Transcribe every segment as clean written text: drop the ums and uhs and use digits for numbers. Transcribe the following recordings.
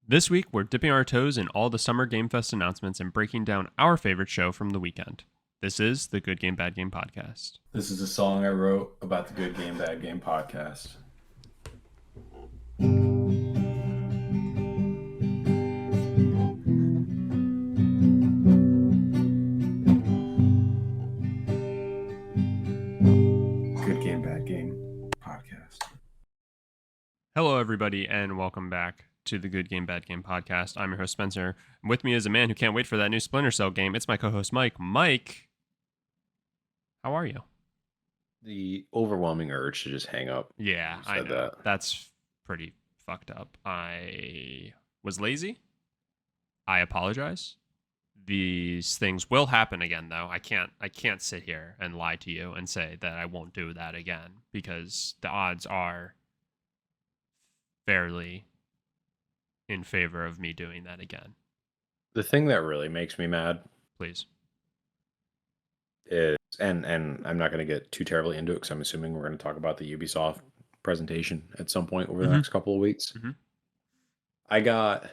This week, we're dipping our toes in all the Summer Game Fest announcements and breaking down our favorite show from the weekend. This is the Good Game, Bad Game podcast. This is a song I wrote about the Good Game, Bad Game podcast. Good Game, Bad Game podcast. Hello, everybody, and welcome back to the Good Game, Bad Game podcast. I'm your host, Spencer. And with me is a man who can't wait for that new Splinter Cell game. It's my co-host, Mike. Mike, how are you? The overwhelming urge to just hang up. Yeah, I know. That's pretty fucked up. I was lazy. I apologize. These things will happen again, though. I can't sit here and lie to you and say that I won't do that again, because the odds are fairly in favor of me doing that again. The thing that really makes me mad, Please. is and I'm not going to get too terribly into it because I'm assuming we're going to talk about the Ubisoft presentation at some point over the next couple of weeks. Mm-hmm. I got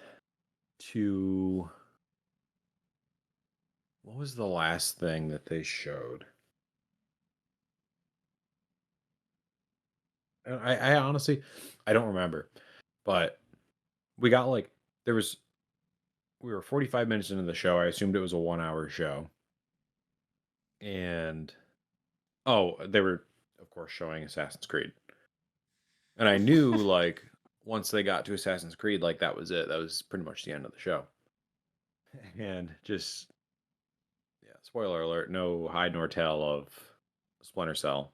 to... What was the last thing that they showed? I honestly, I don't remember. But we got we were 45 minutes into the show. I assumed it was a 1 hour show. And, they were, of course, showing Assassin's Creed. And I knew, once they got to Assassin's Creed, that was it. That was pretty much the end of the show. And just, spoiler alert, no hide nor tail of Splinter Cell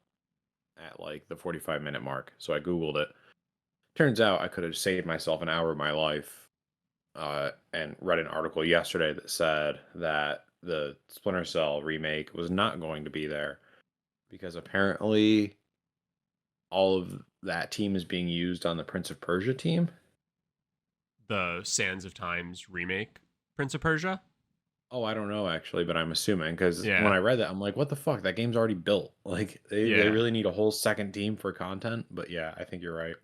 at, the 45-minute mark. So I Googled it. Turns out I could have saved myself an hour of my life and read an article yesterday that said that the Splinter Cell remake was not going to be there because apparently all of that team is being used on the Prince of Persia team. The Sands of Times remake, Prince of Persia? Oh, I don't know actually, but I'm assuming because when I read that, I'm like, what the fuck? That game's already built. They really need a whole second team for content. But yeah, I think you're right.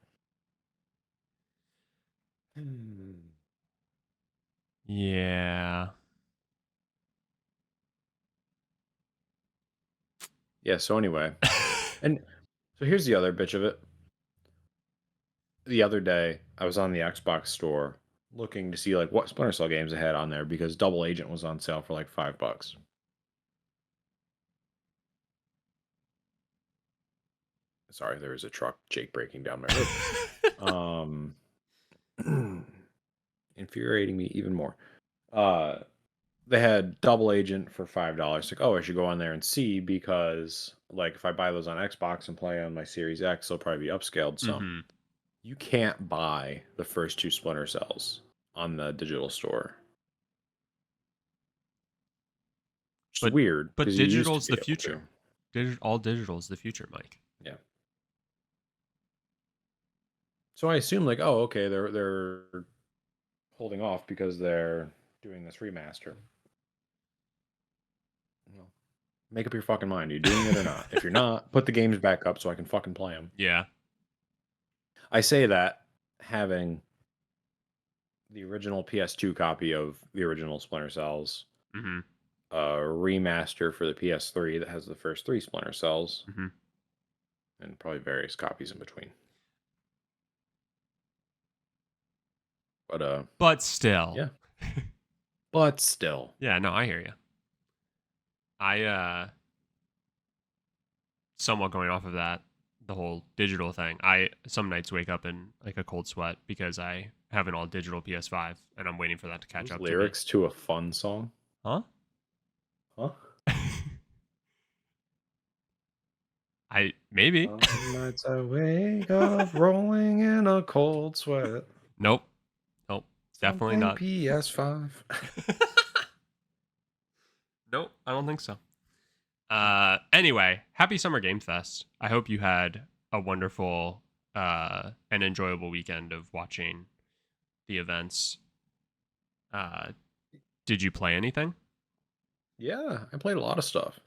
Yeah. Yeah, so anyway. And so here's the other bitch of it. The other day, I was on the Xbox store looking to see what Splinter Cell games they had on there because Double Agent was on sale for $5. Sorry, there was a truck Jake breaking down my road. Infuriating me even more. They had Double Agent for $5. I should go on there and see because if I buy those on Xbox and play on my Series X, they'll probably be upscaled some. You can't buy the first two Splinter Cells on the digital store. It's weird. But digital's the future. All digital is the future, Mike. Yeah. So I assume they're holding off because they're doing this remaster. Well, make up your fucking mind. Are you doing it or not? If you're not, put the games back up so I can fucking play them. Yeah. I say that having the original PS2 copy of the original Splinter Cells, a remaster for the PS3 that has the first three Splinter Cells, and probably various copies in between. But still. Yeah. But still. Yeah, no, I hear you. I somewhat going off of that, the whole digital thing. I some nights wake up in a cold sweat because I have an all digital PS5 and I'm waiting for that to catch up. Lyrics to a fun song? Huh? Maybe. Some nights I wake up rolling in a cold sweat. Nope. Definitely not. PS5. Nope, I don't think so. Anyway, happy Summer Game Fest. I hope you had a wonderful and enjoyable weekend of watching the events. Did you play anything? Yeah, I played a lot of stuff.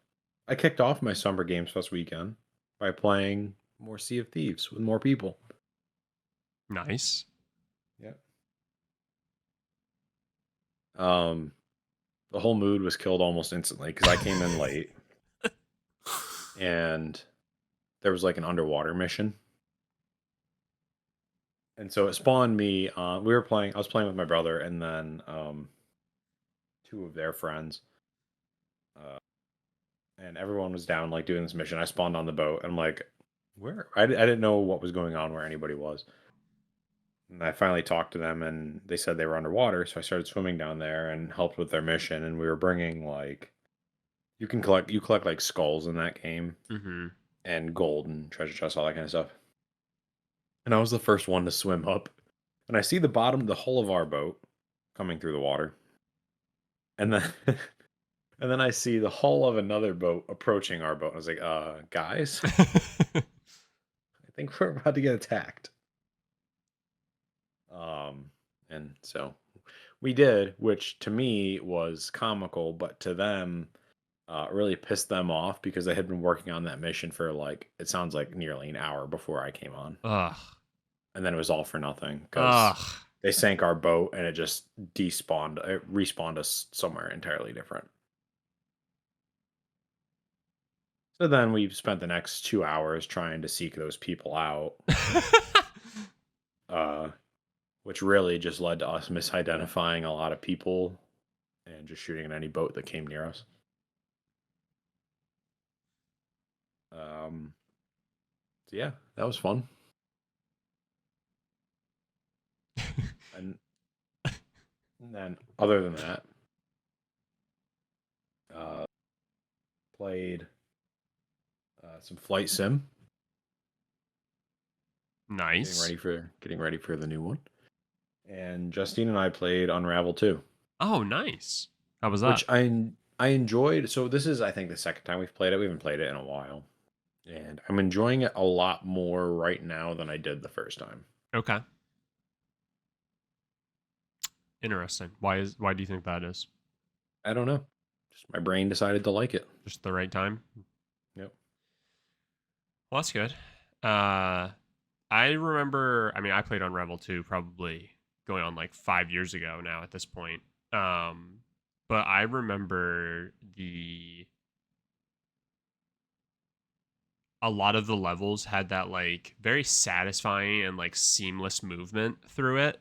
I kicked off my Summer Games Fest weekend by playing more Sea of Thieves with more people. Nice. Yeah. Um, the whole mood was killed almost instantly because I came in late and there was like an underwater mission. And so it spawned me. I was playing with my brother and then two of their friends. Uh, and everyone was down like doing this mission. I spawned on the boat and I'm like, where? I didn't know what was going on, where anybody was. And I finally talked to them and they said they were underwater. So I started swimming down there and helped with their mission. And we were bringing like, you collect like skulls in that game Mm-hmm. and gold and treasure chests, all that kind of stuff. And I was the first one to swim up. And I see the bottom, the hull of our boat coming through the water. And then and then I see the hull of another boat approaching our boat. I was like, guys, I think we're about to get attacked. And so we did, which to me was comical, but to them, really pissed them off because they had been working on that mission for like, it sounds like nearly an hour before I came on. Ugh. And then it was all for nothing because Ugh. they sank our boat and it just despawned, it respawned us somewhere entirely different. So then we spent the next 2 hours trying to seek those people out, uh, which really just led to us misidentifying a lot of people and just shooting at any boat that came near us. So yeah, that was fun. And then other than that, played some flight sim, Nice. getting ready for the new one. And Justine and I played Unravel 2, Oh, nice. How was that? which I enjoyed. So this is I think the second time we've played it. We haven't played it in a while. And I'm enjoying it a lot more right now than I did the first time. Okay. Interesting. Why do you think that is? I don't know. Just my brain decided to like it. Just the right time? Yep. Well, that's good. I remember, I mean, I played on Revel 2 probably going on like 5 years ago now at this point. But I remember a lot of the levels had that like very satisfying and like seamless movement through it.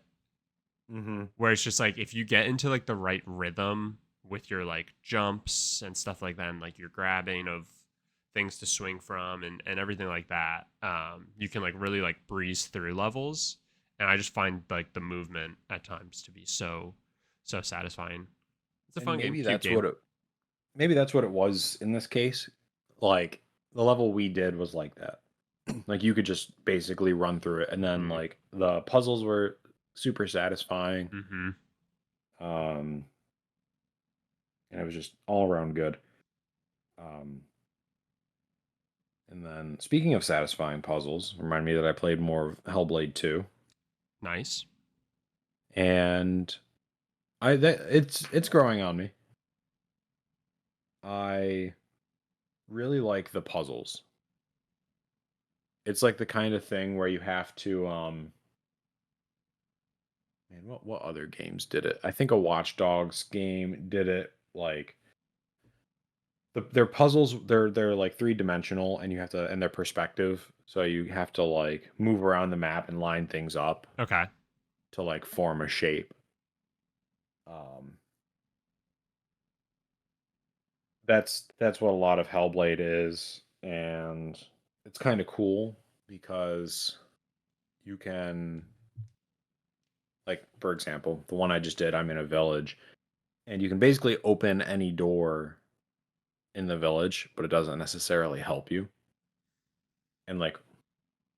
Mm-hmm. Where it's just like if you get into like the right rhythm with your like jumps and stuff like that, and like your grabbing of things to swing from and everything like that, you can like really like breeze through levels. And I just find like the movement at times to be so satisfying. It's a And fun game, maybe cute that's game. what it was in this case. Like the level we did was like that. Like you could just basically run through it, and then like the puzzles were super satisfying. Mm-hmm. And it was just all around good. And then speaking of satisfying puzzles, remind me that I played more of Hellblade 2. Nice. And it's growing on me. I really like the puzzles. It's like the kind of thing where you have to man, what other games did it? I think a Watch Dogs game did it. Like their puzzles, they're like three-dimensional, and you have to, and their perspective, so you have to like move around the map and line things up Okay. to like form a shape. Um, that's what a lot of Hellblade is, and it's kind of cool because you can, like, for example, the one I just did, I'm in a village, and you can basically open any door in the village, but it doesn't necessarily help you. And like,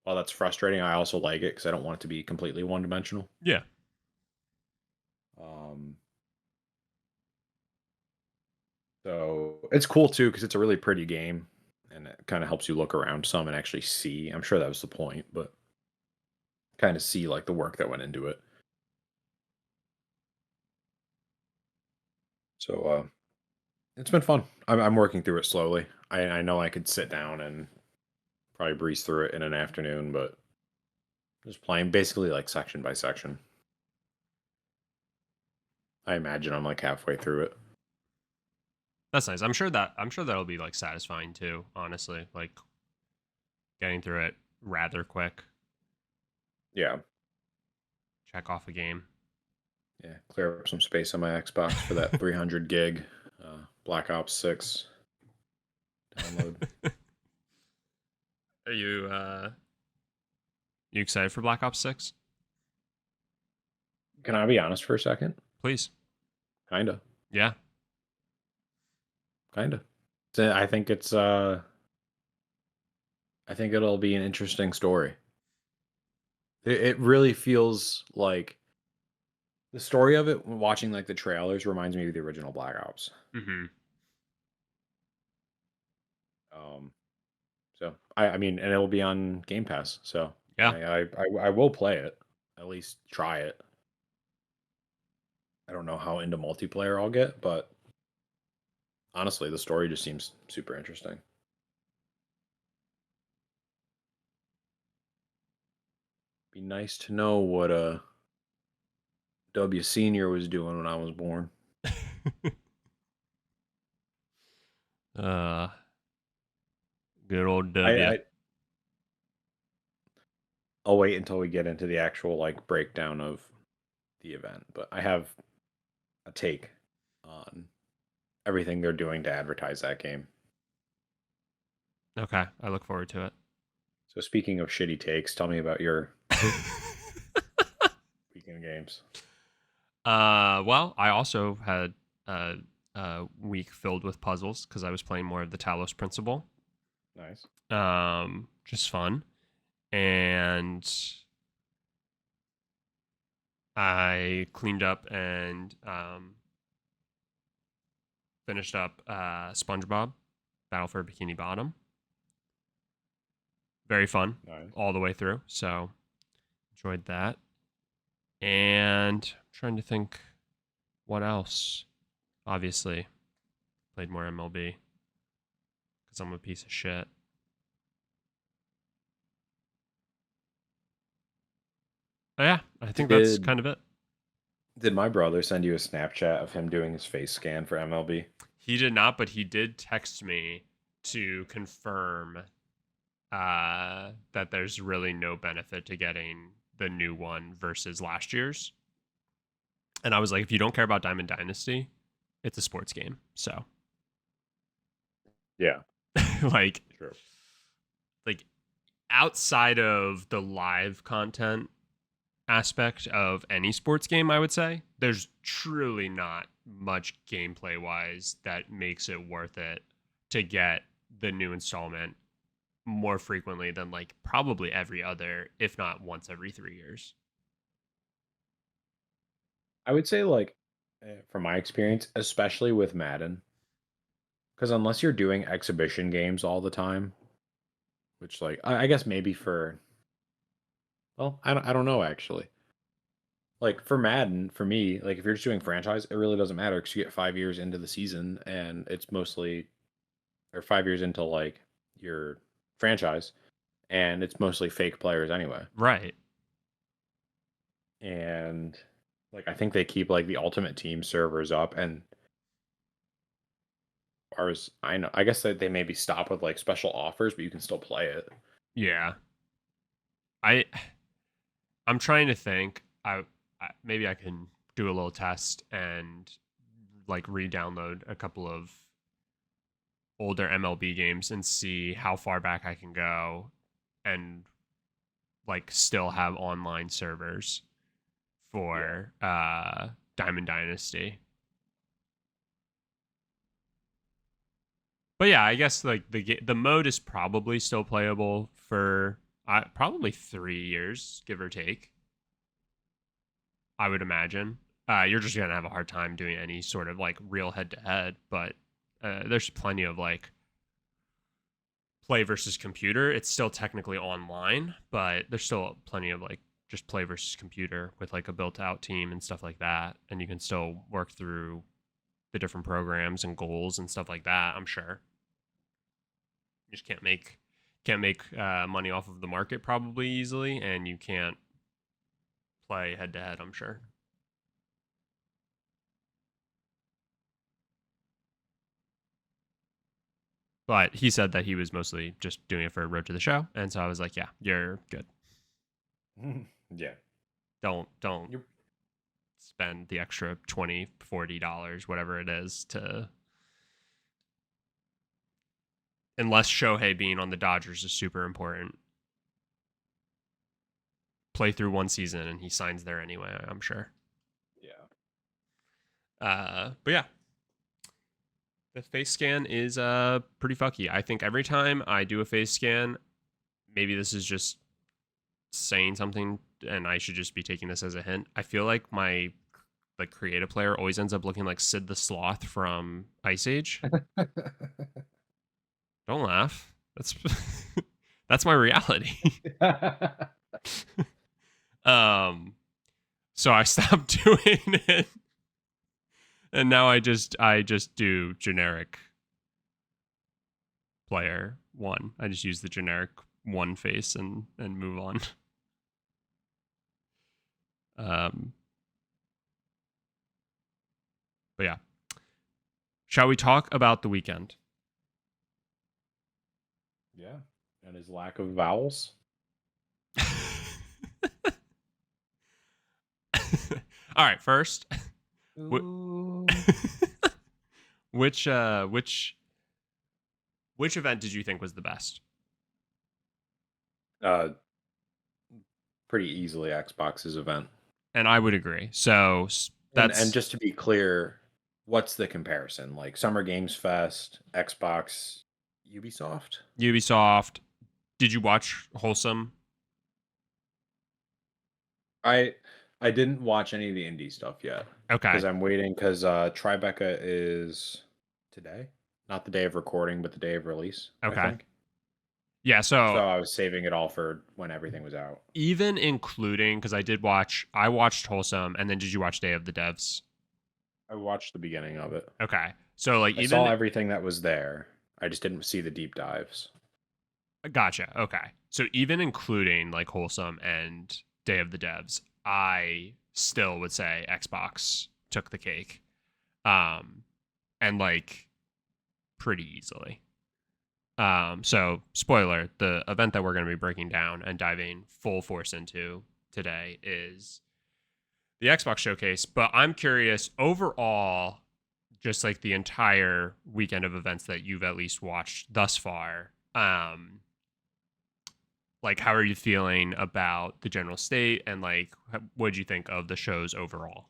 while that's frustrating, I also like it because I don't want it to be completely one dimensional. Yeah. Um, so it's cool too because it's a really pretty game, and it kind of helps you look around some and actually see. I'm sure that was the point, but kind of see like the work that went into it. So it's been fun. I'm working through it slowly. I know I could sit down and probably breeze through it in an afternoon, but just playing basically like section by section. I imagine I'm like halfway through it. That's nice. I'm sure that'll be like satisfying too, honestly. Like getting through it rather quick. Yeah. Check off a game. Yeah. Clear up some space on my Xbox for that 300 gig Black Ops 6 download. Are you excited for Black Ops 6? Can I be honest for a second? Please. Kinda. Yeah. Kinda. I think it's I think it'll be an interesting story. It really feels like the story of it, watching like the trailers, reminds me of the original Black Ops. Mm-hmm. Um, so I mean, and it'll be on Game Pass, so Yeah. I will play it, at least try it. I don't know how into multiplayer I'll get, but honestly, the story just seems super interesting. Be nice to know what W Senior was doing when I was born. uh, good old W. I'll wait until we get into the actual like breakdown of the event, but I have a take on everything they're doing to advertise that game. Okay, I look forward to it. So speaking of shitty takes, tell me about your weekend games. Well, I also had a week filled with puzzles because I was playing more of the Talos Principle. Nice. Just fun. And I cleaned up and finished up SpongeBob Battle for Bikini Bottom. Very fun. Nice. All the way through. So enjoyed that. And I'm trying to think what else. Obviously, played more MLB because I'm a piece of shit. But yeah, I think that's kind of it. Did my brother send you a Snapchat of him doing his face scan for MLB? He did not, but he did text me to confirm that there's really no benefit to getting the new one versus last year's. And I was like, if you don't care about Diamond Dynasty, it's a sports game. So, Yeah. like, True. like outside of the live content aspect of any sports game, I would say there's truly not much gameplay wise that makes it worth it to get the new installment more frequently than like probably every other, if not once every 3 years. I would say, like, from my experience, especially with Madden, because unless you're doing exhibition games all the time, which, like, I guess maybe for, well, I don't know actually. Like for Madden, for me, like if you're just doing franchise, it really doesn't matter because you get 5 years into the season and it's mostly, or 5 years into like your franchise, and it's mostly fake players anyway. Right. And like I think they keep like the Ultimate Team servers up, and as far as I know, I guess that they maybe stop with like special offers, but you can still play it. Yeah. I'm trying to think. Maybe I can do a little test and like re-download a couple of older MLB games and see how far back I can go and like still have online servers for Diamond Dynasty. But yeah, I guess like the mode is probably still playable for probably 3 years, give or take. I would imagine. You're just gonna have a hard time doing any sort of like real head to head, but there's plenty of like play versus computer. It's still technically online, but there's still plenty of like just play versus computer with like a built out team and stuff like that, and you can still work through the different programs and goals and stuff like that. I'm sure. You just can't make money off of the market probably easily, and you can't play head to head. I'm sure. But he said that he was mostly just doing it for Road to the Show, and so I was like, yeah, you're good. Yeah. Don't You're- spend the extra $20, $40, whatever it is, to unless Shohei being on the Dodgers is super important. Play through one season and he signs there anyway, I'm sure. Yeah. But yeah. The face scan is pretty fucky. I think every time I do a face scan, maybe this is just saying something and I should just be taking this as a hint. I feel like my creative player always ends up looking like Sid the Sloth from Ice Age. Don't laugh. That's that's my reality. So I stopped doing it. And now I just do generic player one. I just use the generic one face and move on. But yeah. Shall we talk about the weekend? Yeah. And his lack of vowels. All right, first, Ooh. which event did you think was the best? Pretty easily Xbox's event. And I would agree. So that's And just to be clear, what's the comparison? Like Summer Games Fest, Xbox, Ubisoft? Ubisoft. Did you watch Wholesome? I didn't watch any of the indie stuff yet. Okay. Because I'm waiting because Tribeca is today. Not the day of recording, but the day of release. Okay. I think. Yeah, So I was saving it all for when everything was out. Even including, because I watched Wholesome, and then did you watch Day of the Devs? I watched the beginning of it. Okay. So like I saw everything that was there. I just didn't see the deep dives. Gotcha. Okay. So even including like Wholesome and Day of the Devs, I still would say Xbox took the cake. And like pretty easily. So spoiler, the event that we're going to be breaking down and diving full force into today is the Xbox showcase, but I'm curious overall, just like the entire weekend of events that you've at least watched thus far, like how are you feeling about the general state and like what do you think of the shows overall?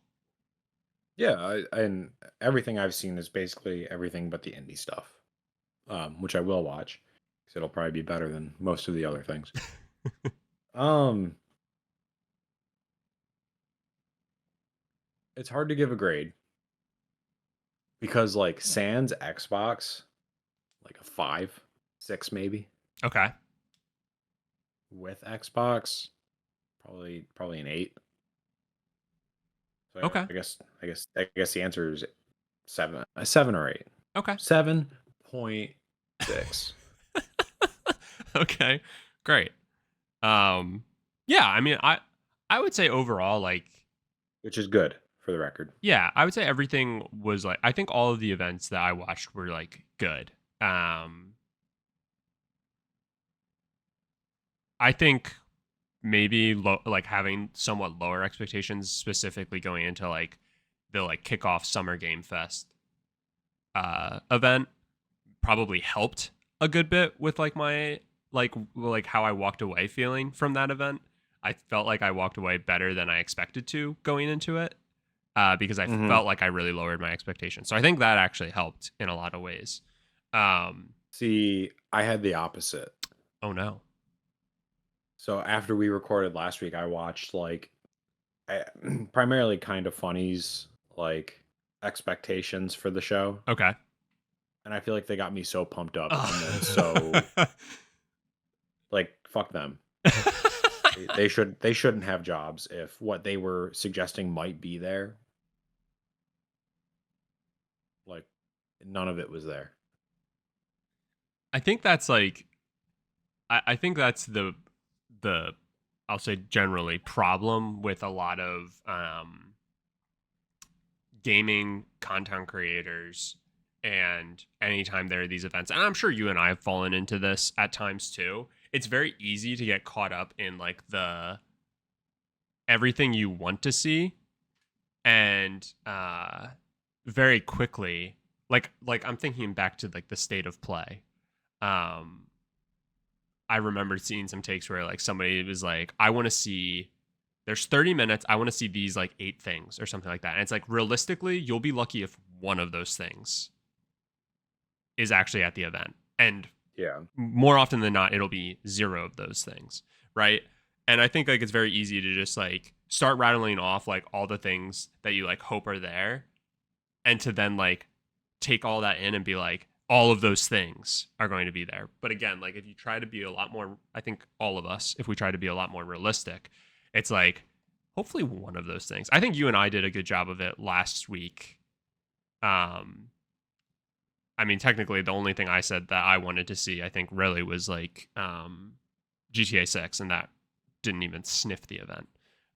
Yeah, and everything I've seen is basically everything but the indie stuff, which I will watch because it'll probably be better than most of the other things. It's hard to give a grade because like Sans Xbox, like a 5, 6 maybe. Okay. With Xbox, probably an 8. So Okay. I guess the answer is 7, 7 or 8. Okay. 7.6. Okay. Great. Yeah, I mean I would say overall like Which is good for the record. yeah, I would say everything was like I think all of the events that I watched were like good. I think maybe like having somewhat lower expectations specifically going into like the like kickoff Summer Game Fest event probably helped a good bit with like my like how I walked away feeling from that event. I felt like I walked away better than I expected to going into it because I felt like I really lowered my expectations. So I think that actually helped in a lot of ways. See, I had the opposite. Oh no. So after we recorded last week, I watched like primarily Kind of Funny's like expectations for the show. Okay. And I feel like they got me so pumped up and then so like fuck them. They shouldn't have jobs if what they were suggesting might be there. Like none of it was there. I think that's like I think that's the I'll say generally problem with a lot of gaming content creators And anytime there are these events, and I'm sure you and I have fallen into this at times too, it's very easy to get caught up in like the everything you want to see, and very quickly, like I'm thinking back to like the state of play. um I remember seeing some takes where like somebody was like, I want to see, there's 30 minutes, I want to see these like 8 things or something like that. And it's like, realistically, you'll be lucky if one of those things is actually at the event. And Yeah. more often than not, it'll be 0 of those things, right? And I think like it's very easy to just like start rattling off like all the things that you like hope are there, and to then like take all that in and be like, all of those things are going to be there. But again, like if you try to be a lot more, I think all of us, if we try to be a lot more realistic, it's like hopefully one of those things. I think you and I did a good job of it last week. I mean, technically, the only thing I said that I wanted to see, I think, really was like GTA 6, and that didn't even sniff the event.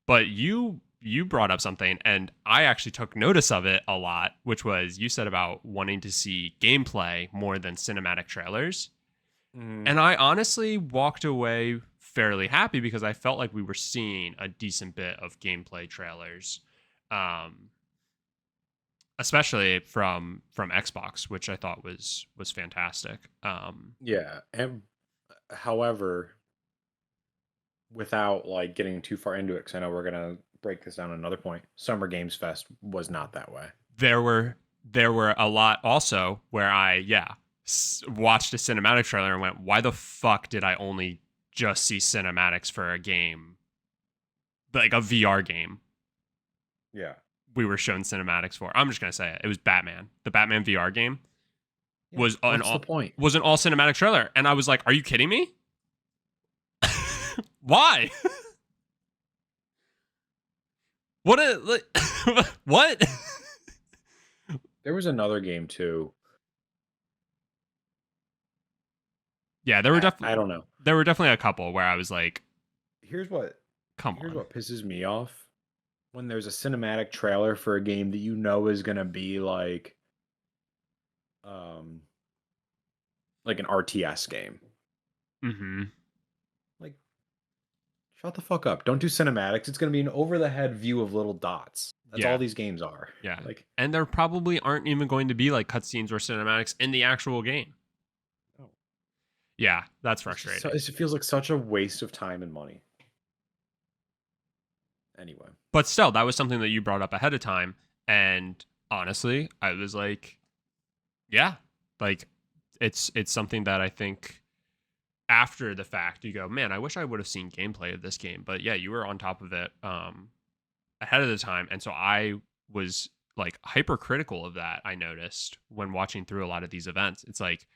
But you brought up something, and I actually took notice of it a lot, which was you said about wanting to see gameplay more than cinematic trailers. And I honestly walked away fairly happy because I felt like we were seeing a decent bit of gameplay trailers. Especially from Xbox, which I thought was fantastic. Yeah. And however, without like getting too far into it, because I know we're gonna break this down another point. Summer Games Fest was not that way. There were a lot also where I watched a cinematic trailer and went, why the fuck did I only just see cinematics for a game, like a VR game? Yeah. We were shown cinematics for. I'm just gonna say it. It was Batman. The Batman VR game was What's the point? was an all cinematic trailer, and I was like, "Are you kidding me? Why? What a like, what?" There was another game too. Yeah, there were definitely I don't know. there were definitely a couple where I was like, Here's what "Come here's on." what pisses me off. When there's a cinematic trailer for a game that you know is gonna be um like an RTS game. Mm-hmm. Like, shut the fuck up. Don't do cinematics. It's gonna be an over the head view of little dots. That's Yeah. all these games are. Yeah. Like, And there probably aren't even going to be like cutscenes or cinematics in the actual game. no. Yeah, that's It's just frustrating. it feels like such a waste of time and money. Anyway. But still, that was something that you brought up ahead of time, and honestly, I was like, yeah, like it's something that I think after the fact you go, man, I wish I would have seen gameplay of this game. But yeah, you were on top of it ahead of the time, and so I was like hypercritical of that. I noticed when watching through a lot of these events, it's like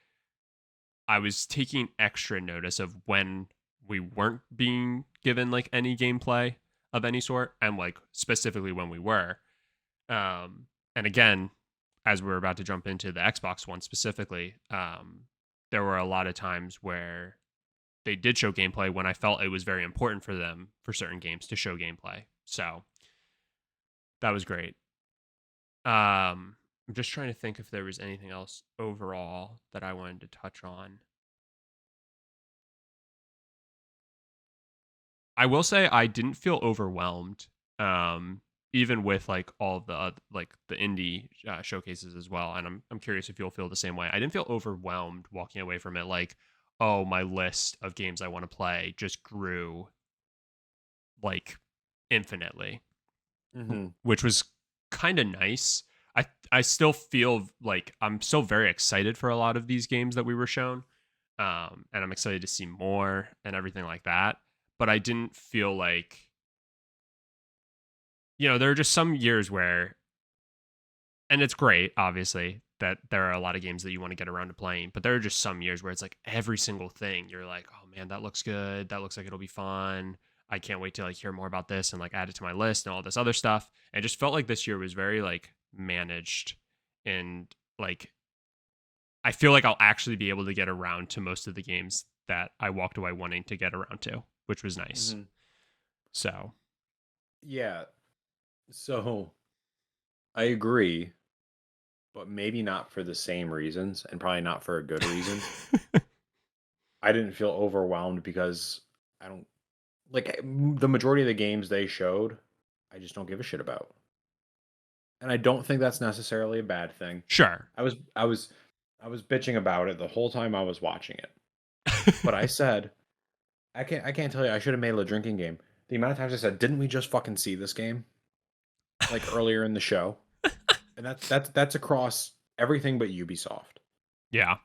I was taking extra notice of when we weren't being given like any gameplay of any sort, and like specifically when we were. And again, as we're about to jump into the Xbox One specifically, there were a lot of times where they did show gameplay when I felt it was very important for them for certain games to show gameplay. So that was great. I'm just trying to think if there was anything else overall that I wanted to touch on. I will say I didn't feel overwhelmed, even with like all the like the indie showcases as well. And I'm curious if you'll feel the same way. I didn't feel overwhelmed walking away from it. Like, oh, my list of games I want to play just grew like infinitely, which was kind of nice. I still feel like I'm still very excited for a lot of these games that we were shown, and I'm excited to see more and everything like that. But I didn't feel like, there are just some years where, and it's great, obviously, that there are a lot of games that you want to get around to playing, but there are just some years where it's like every single thing you're like, oh man, that looks good. That looks like it'll be fun. I can't wait to like hear more about this and like add it to my list and all this other stuff. And it just felt like this year was very like managed, and like I feel like I'll actually be able to get around to most of the games that I walked away wanting to get around to, which was nice. So, yeah. So I agree, but maybe not for the same reasons, and probably not for a good reason. I didn't feel overwhelmed because I don't like the majority of the games they showed. I just don't give a shit about, and I don't think that's necessarily a bad thing. Sure. I was bitching about it the whole time I was watching it, but I said I can't tell you. I should have made it a drinking game. The amount of times I said, "Didn't we just fucking see this game like earlier in the show?" And that's across everything but Ubisoft. Yeah.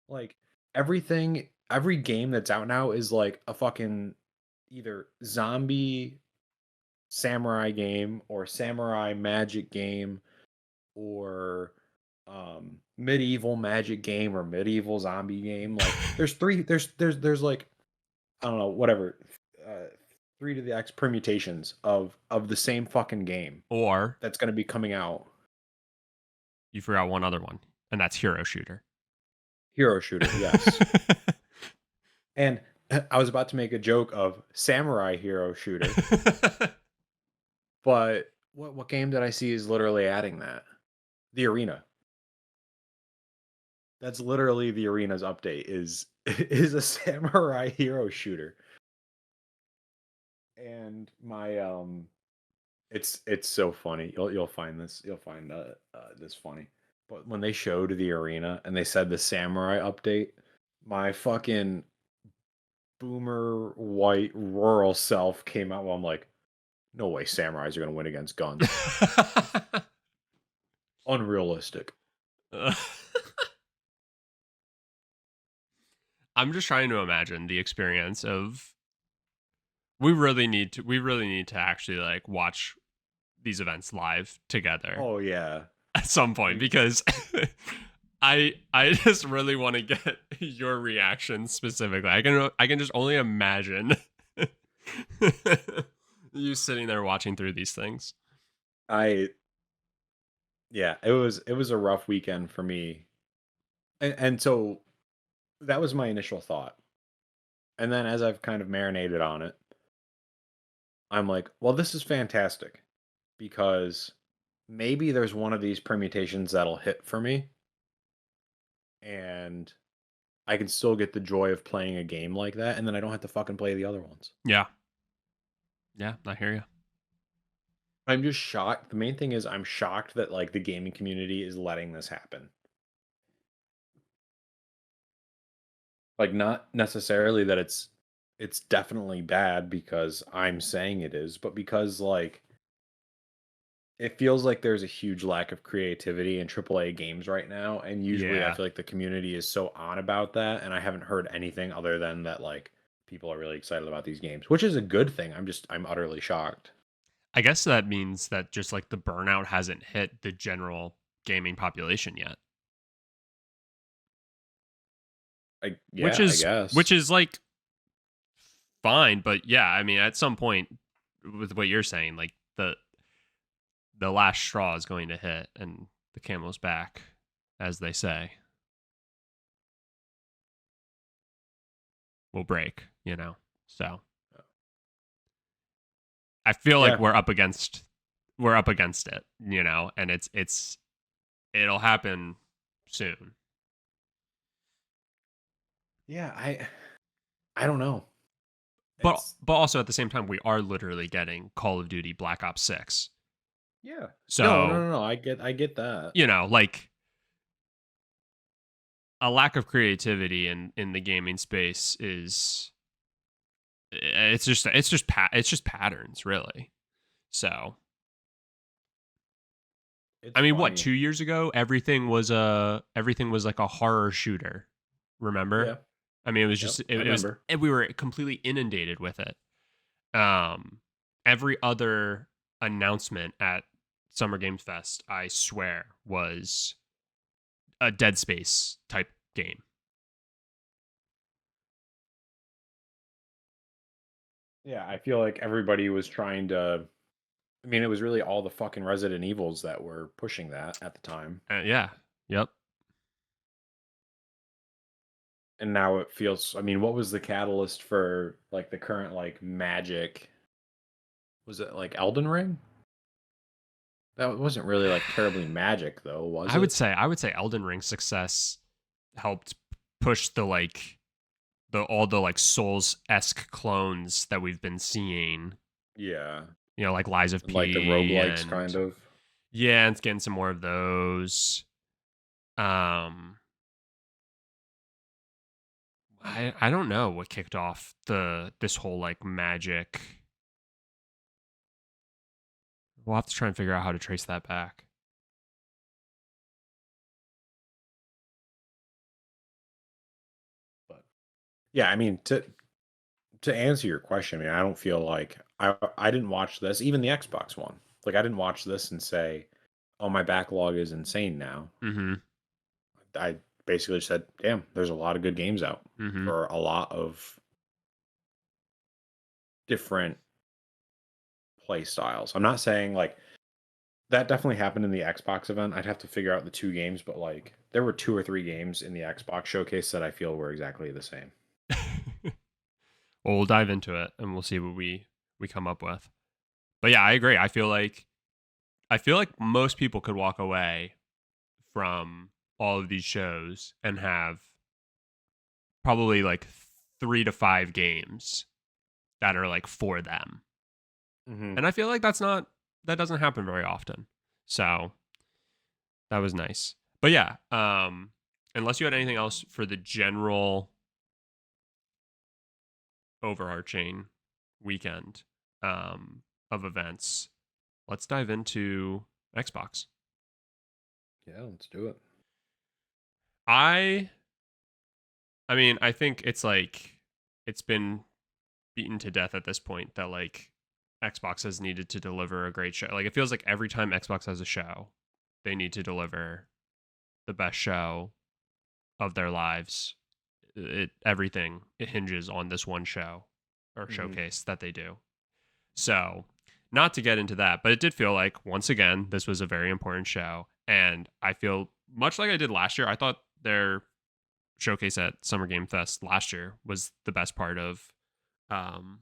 Like everything, every game that's out now is like a fucking either zombie samurai game or samurai magic game or medieval magic game or medieval zombie game. Like there's like I don't know, whatever, 3 to the X permutations of the same fucking game Or that's going to be coming out. you forgot one other one, and that's hero shooter. Hero shooter, yes. And I was about to make a joke of samurai hero shooter, but what game did I see is literally adding that? The arena. That's literally the arena's update is a samurai hero shooter. And my it's so funny. You'll find this this funny. But when they showed the arena and they said the samurai update, my fucking boomer white rural self came out. Well, I'm like, no way, samurais are gonna win against guns. Unrealistic. I'm just trying to imagine the experience of we really need to actually like watch these events live together Oh yeah. at some point because I just really want to get your reaction specifically. I can just only imagine you sitting there watching through these things. Yeah, it was a rough weekend for me. And so that was my initial thought. And then as I've kind of marinated on it, I'm like, well, this is fantastic because maybe there's one of these permutations that'll hit for me and I can still get the joy of playing a game like that and then I don't have to fucking play the other ones. Yeah. Yeah, I hear you. I'm just shocked. The main thing is I'm shocked that like the gaming community is letting this happen. Like not necessarily that it's definitely bad because I'm saying it is, but because like it feels like there's a huge lack of creativity in AAA games right now, and usually I Yeah. feel like the community is so on about that, and I haven't heard anything other than that like people are really excited about these games, which is a good thing. I'm utterly shocked. I guess that means that just like the burnout hasn't hit the general gaming population yet. Yeah, I guess. Which is like fine, but yeah, I mean at some point with what you're saying, like the last straw is going to hit and the camel's back, as they say. Will break, you know. So I feel like Yeah. we're up against it, you know, and it'll happen soon. Yeah, I don't know. But It's also at the same time we are literally getting Call of Duty Black Ops 6. yeah. So, No. I get that. you know, like a lack of creativity in the gaming space is it's just patterns really. So It's I mean, what, funny. 2 years ago everything was like a horror shooter. Remember? Yeah. I mean, it was Yep, just I it was remember. we were completely inundated with it. Every other announcement at Summer Games Fest, I swear, was a Dead Space type game. Yeah, I feel like everybody was trying to. I mean, it was really all the fucking Resident Evils that were pushing that at the time. Yeah. Yep. And now it feels. I mean, what was the catalyst for like the current like magic? Was it like Elden Ring? That wasn't really like terribly magic though, was it? I would say Elden Ring's success helped push all the like Souls-esque clones that we've been seeing. Yeah. You know, like Lies of And like the P roguelikes and kind of. yeah, and getting some more of those. Um, I don't know what kicked off this whole like magic. We'll have to try and figure out how to trace that back. But yeah, I mean to answer your question, I mean, I don't feel like I didn't watch this, even the Xbox one. Like I didn't watch this and say, "Oh, my backlog is insane now." Mm-hmm. I basically said, "Damn, there's a lot of good games out Mm-hmm. for a lot of different play styles." I'm not saying like that definitely happened in the Xbox event. I'd have to figure out the two games, but like there were two or three games in the Xbox showcase that I feel were exactly the same. Well, we'll dive into it and we'll see what we come up with. But yeah, I agree. I feel like most people could walk away from all of these shows and have probably like 3 to 5 games that are like for them. Mm-hmm. And I feel like that doesn't happen very often. So that was nice. But yeah, unless you had anything else for the general overarching weekend of events, let's dive into Xbox. Yeah, let's do it. I I mean, I think it's like it's been beaten to death at this point that like Xbox has needed to deliver a great show. Like it feels like every time Xbox has a show, they need to deliver the best show of their lives. It hinges on this one show or Mm-hmm. showcase that they do. So, not to get into that, but it did feel like once again this was a very important show, and I feel much like I did last year. I thought their showcase at Summer Game Fest last year was the best part of um,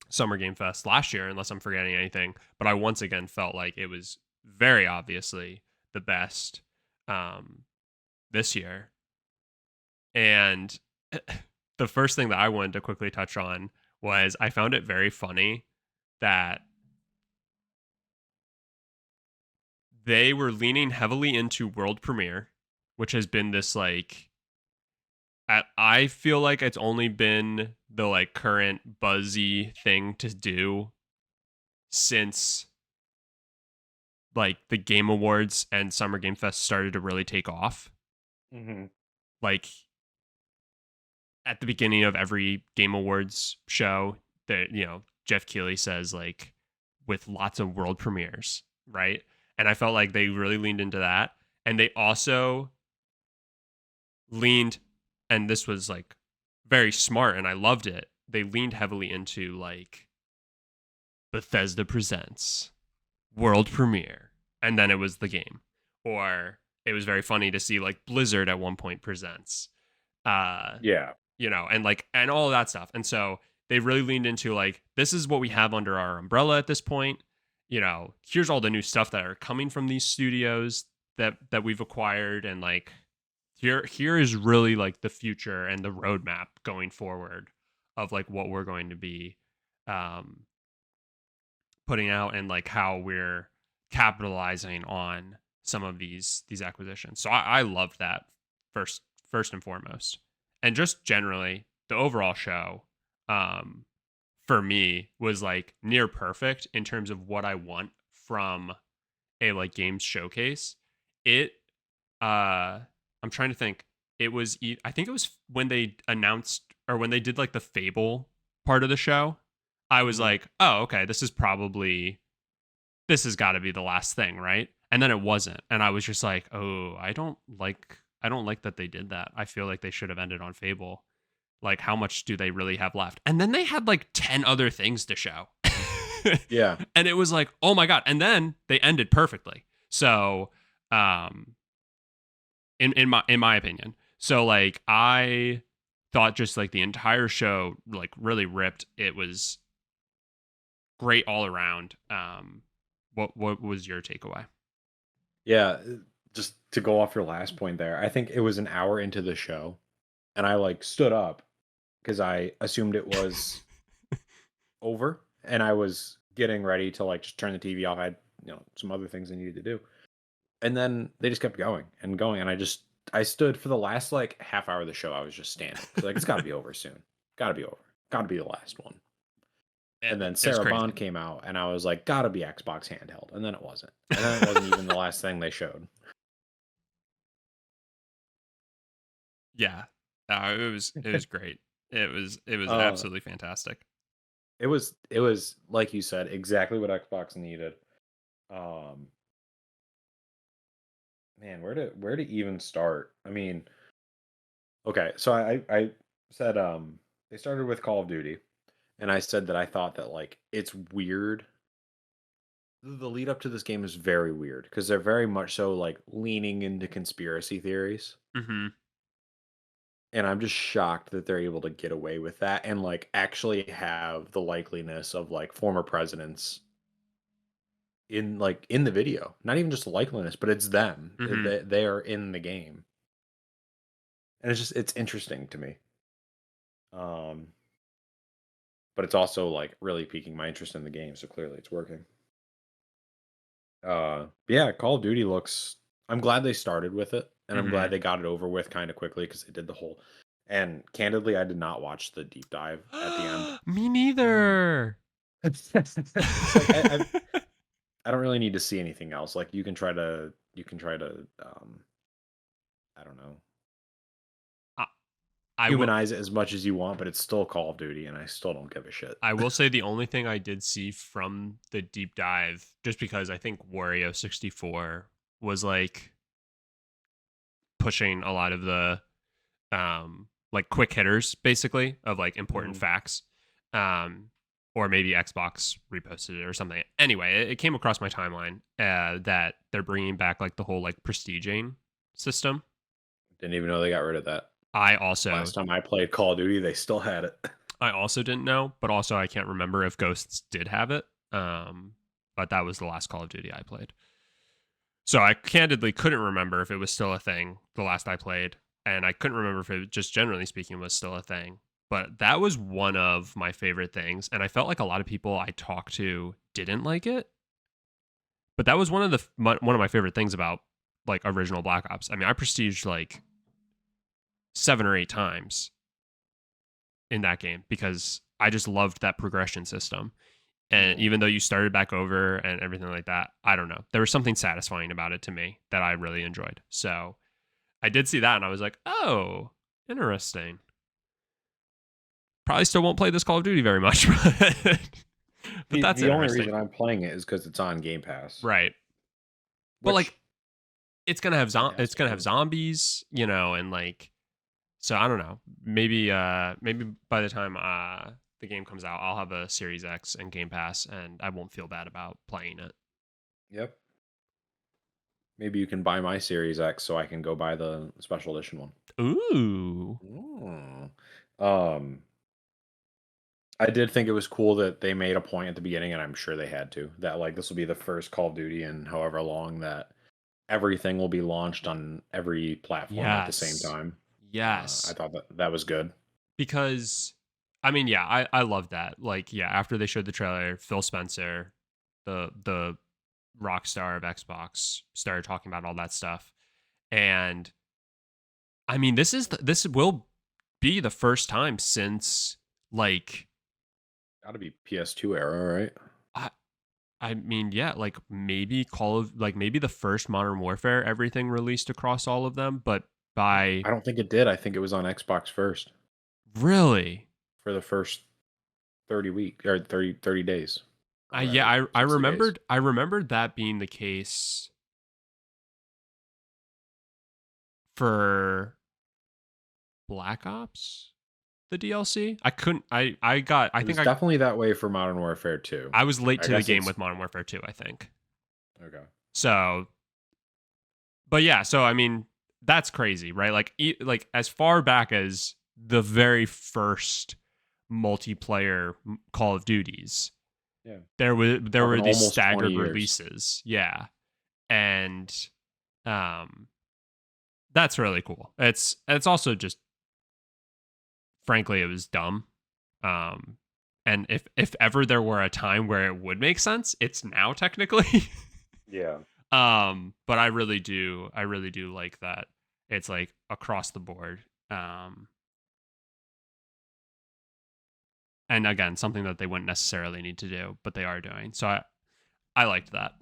Summer Game Fest last year, unless I'm forgetting anything. But I once again felt like it was very obviously the best um, this year. And the first thing that I wanted to quickly touch on was I found it very funny that they were leaning heavily into world premiere, which has been this like I feel like it's only been the like current buzzy thing to do since like the Game Awards and Summer Game Fest started to really take off. Mm-hmm. Like at the beginning of every Game Awards show, that Jeff Keighley says like with lots of world premieres, right? And I felt like they really leaned into that, and they also leaned, and this was like very smart, and I loved it. They leaned heavily into like Bethesda presents world premiere, and then it was the game. Or it was very funny to see like Blizzard at one point presents Yeah. and like and all of that stuff. And so they really leaned into like this is what we have under our umbrella at this point. Here's all the new stuff that are coming from these studios that we've acquired, and like here is really like the future and the roadmap going forward of like what we're going to be um putting out, and like how we're capitalizing on some of these acquisitions. So I loved that first and foremost. And just generally the overall show um for me was like near perfect in terms of what I want from a like games showcase. It I'm trying to think. I think it was when they announced or when they did like the Fable part of the show. I was Mm-hmm. like, "Oh, okay, this has got to be the last thing, right?" And then it wasn't. And I was just like, "Oh, I don't like that they did that. I feel like they should have ended on Fable. Like how much do they really have left?" And then they had like 10 other things to show. Yeah. And it was like, "Oh my god." And then they ended perfectly. So, um in my opinion. So like I thought just like the entire show like really ripped. It was great all around. What was your takeaway? Yeah, just to go off your last point there, I think it was an hour into the show, and I like stood up because I assumed it was over, and I was getting ready to like just turn the TV off. I had some other things I needed to do, and then they just kept going and going, and I stood for the last like half hour of the show. I was just standing, 'cause, like it's got to be over soon, got to be over, got to be the last one. And then It was Sarah crazy. Bond came out, and I was like, gotta be Xbox handheld, and then it wasn't, and then it wasn't even the last thing they showed. Yeah, it was great. It was Uh, absolutely fantastic. it was like you said, exactly what Xbox needed. Um, man, where to even start? I mean, okay, so I said they started with Call of Duty, and I said that I thought that like it's weird. The lead up to this game is very weird because they're very much so like leaning into conspiracy theories. Hmm. And I'm just shocked that they're able to get away with that and like actually have the likeliness of like former presidents in the video. Not even just the likeliness, but it's them. Hmm. They are in the game. And it's interesting to me. Um but it's also like really piquing my interest in the game, so clearly it's working. But yeah, Call of Duty looks I'm glad they started with it, and I'm Hmm. glad they got it over with kind of quickly because they did the whole and candidly I did not watch the deep dive at the end. Me neither. It's like I don't really need to see anything else. Like you can try to I don't know, I, I will. humanize it as much as you want, but it's still Call of Duty, and I still don't give a shit. I will say the only thing I did see from the deep dive, just because I think Wario 64 was like pushing a lot of the like quick hitters basically of like important Mhm. facts. Um or maybe Xbox reposted it or something. Anyway, it came across my timeline that they're bringing back like the whole like prestiging system. Didn't even know they got rid of that. I also Last time I played Call of Duty, they still had it. I also didn't know, but also I can't remember if Ghosts did have it. But that was the last Call of Duty I played. So I candidly couldn't remember if it was still a thing the last I played, and I couldn't remember if it just generally speaking was still a thing. But that was one of my favorite things, and I felt like a lot of people I talked to didn't like it. But that was one of my favorite things about like original Black Ops. I mean, I prestiged like 7 or 8 times in that game because I just loved that progression system. And even though you started back over and everything like that, I don't know. There was something satisfying about it to me that I really enjoyed. So I did see that and I was like, oh, interesting. Probably still won't play this Call of Duty very much, but that's The only interesting. reason I'm playing it is because it's on Game Pass, Right. But which like it's gonna have Game Pass it's gonna have is. zombies, and like so I don't know. Maybe by the time the game comes out, I'll have a Series X and Game Pass and I won't feel bad about playing it. Yep. Maybe you can buy my Series X so I can go buy the special edition one. Ooh. Mm. Um, I did think it was cool that they made a point at the beginning, and I'm sure they had to, that like this will be the first Call of Duty in however long that everything will be launched on every platform at the same Yes. time. I Yes. thought that was good. Because I mean, yeah, I love that. Like, yeah, after they showed the trailer, Phil Spencer, the rock star of Xbox, started talking about all that stuff. And I mean, this will be the first time since like Got to be PS2 era, right? I I mean, yeah, like maybe the first Modern Warfare everything released across all of them, but by I don't think it did. I think it was on Xbox first really for the first 30 week or 30 days or I whatever, yeah, I 60 days. remembered that being the case for Black Ops, the DLC. I couldn't I got I It think was definitely that way for Modern Warfare 2. I was late I to the guess game it's with Modern Warfare 2, I think. okay. So, but yeah, so I mean, that's crazy, right? Like like as far back as the very first multiplayer Call of Duties, there were Been these almost 20 staggered years. releases. Yeah. And that's really cool. It's also just, frankly, it was dumb. And if ever there were a time where it would make sense, it's now technically. Yeah. But I really do like that it's like across the board. And again, something that they wouldn't necessarily need to do, but they are doing. So I liked that.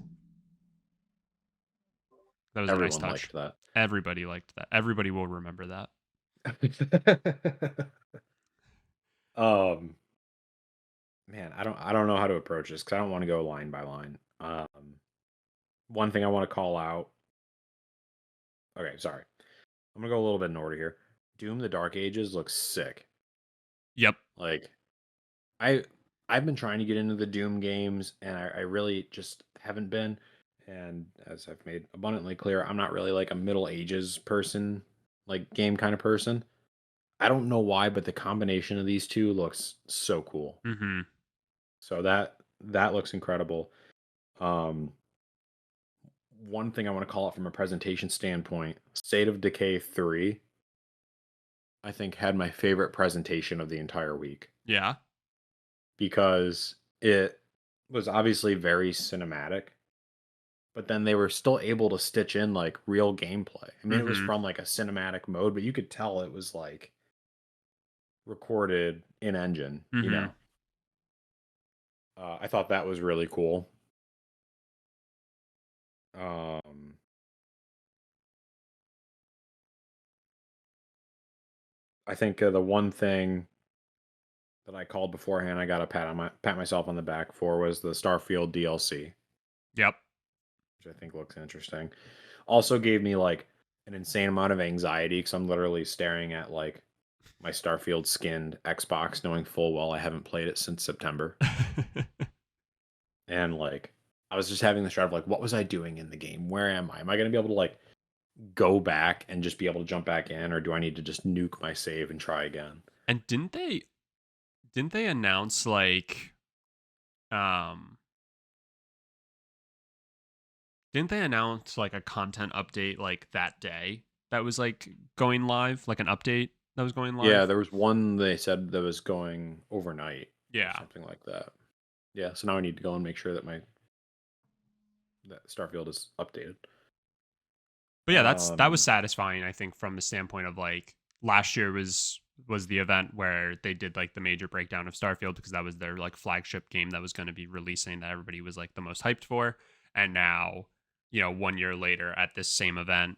That was Everyone a nice touch. liked that. Everybody liked that. Everybody will remember that. Man, I don't know how to approach this because I don't want to go line by line. One thing I want to call out. Okay, sorry. I'm gonna go a little bit in order here. Doom: The Dark Ages looks sick. Yep. Like, I've been trying to get into the Doom games, and I really just haven't been. And as I've made abundantly clear, I'm not really like a Middle Ages person, like game kind of person. I don't know why, but the combination of these two looks so cool. Mm-hmm. So that looks incredible. Um, One thing I want to call out from a presentation standpoint, State of Decay 3, I think had my favorite presentation of the entire week Yeah. because it was obviously very cinematic, but then they were still able to stitch in like real gameplay. I mean, it was Mm-hmm. from like a cinematic mode, but you could tell it was like recorded in engine, you Mm-hmm. know. I thought that was really cool. Um, I think the one thing that I called beforehand, I got to pat myself on the back for was the Starfield DLC, Yep. which I think looks interesting. Also gave me like an insane amount of anxiety because I'm literally staring at like my Starfield skinned Xbox, knowing full well I haven't played it since September, and like I was just having this dread of like, what was I doing in the game? Where am I? Am I going to be able to like go back and just be able to jump back in, or do I need to just nuke my save and try again? And didn't they announce like um didn't they announce like a content update like that day that was like going live, like an update that was going Yeah, live? there was one they said that was going overnight or Yeah. something like that. Yeah, so now I need to go and make sure that that Starfield is updated. But yeah, that was Um, satisfying, I think, from the standpoint of like last year was the event where they did like the major breakdown of Starfield because that was their like flagship game that was going to be releasing that everybody was like the most hyped for. And now, 1 year later at this same event,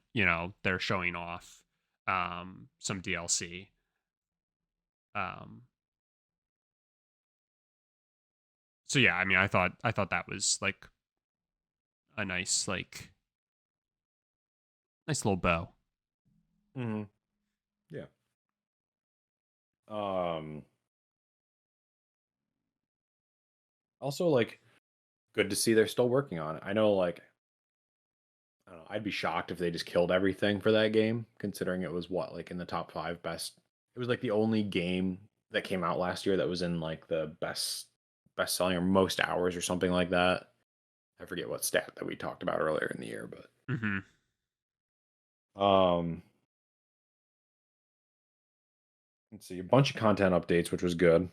they're showing off some DLC. Um so yeah, I mean I thought that was like a nice little bow. mhm, yeah. Um, Also like good to see they're still working on it. I know like I don't know, I'd be shocked if they just killed everything for that game, considering it was what, like in the top 5 best. It was like the only game that came out last year that was in like the best selling or most hours or something like that. I forget what stat that we talked about earlier in the year, but Mm-hmm. um let's see, a bunch of content updates, which was good.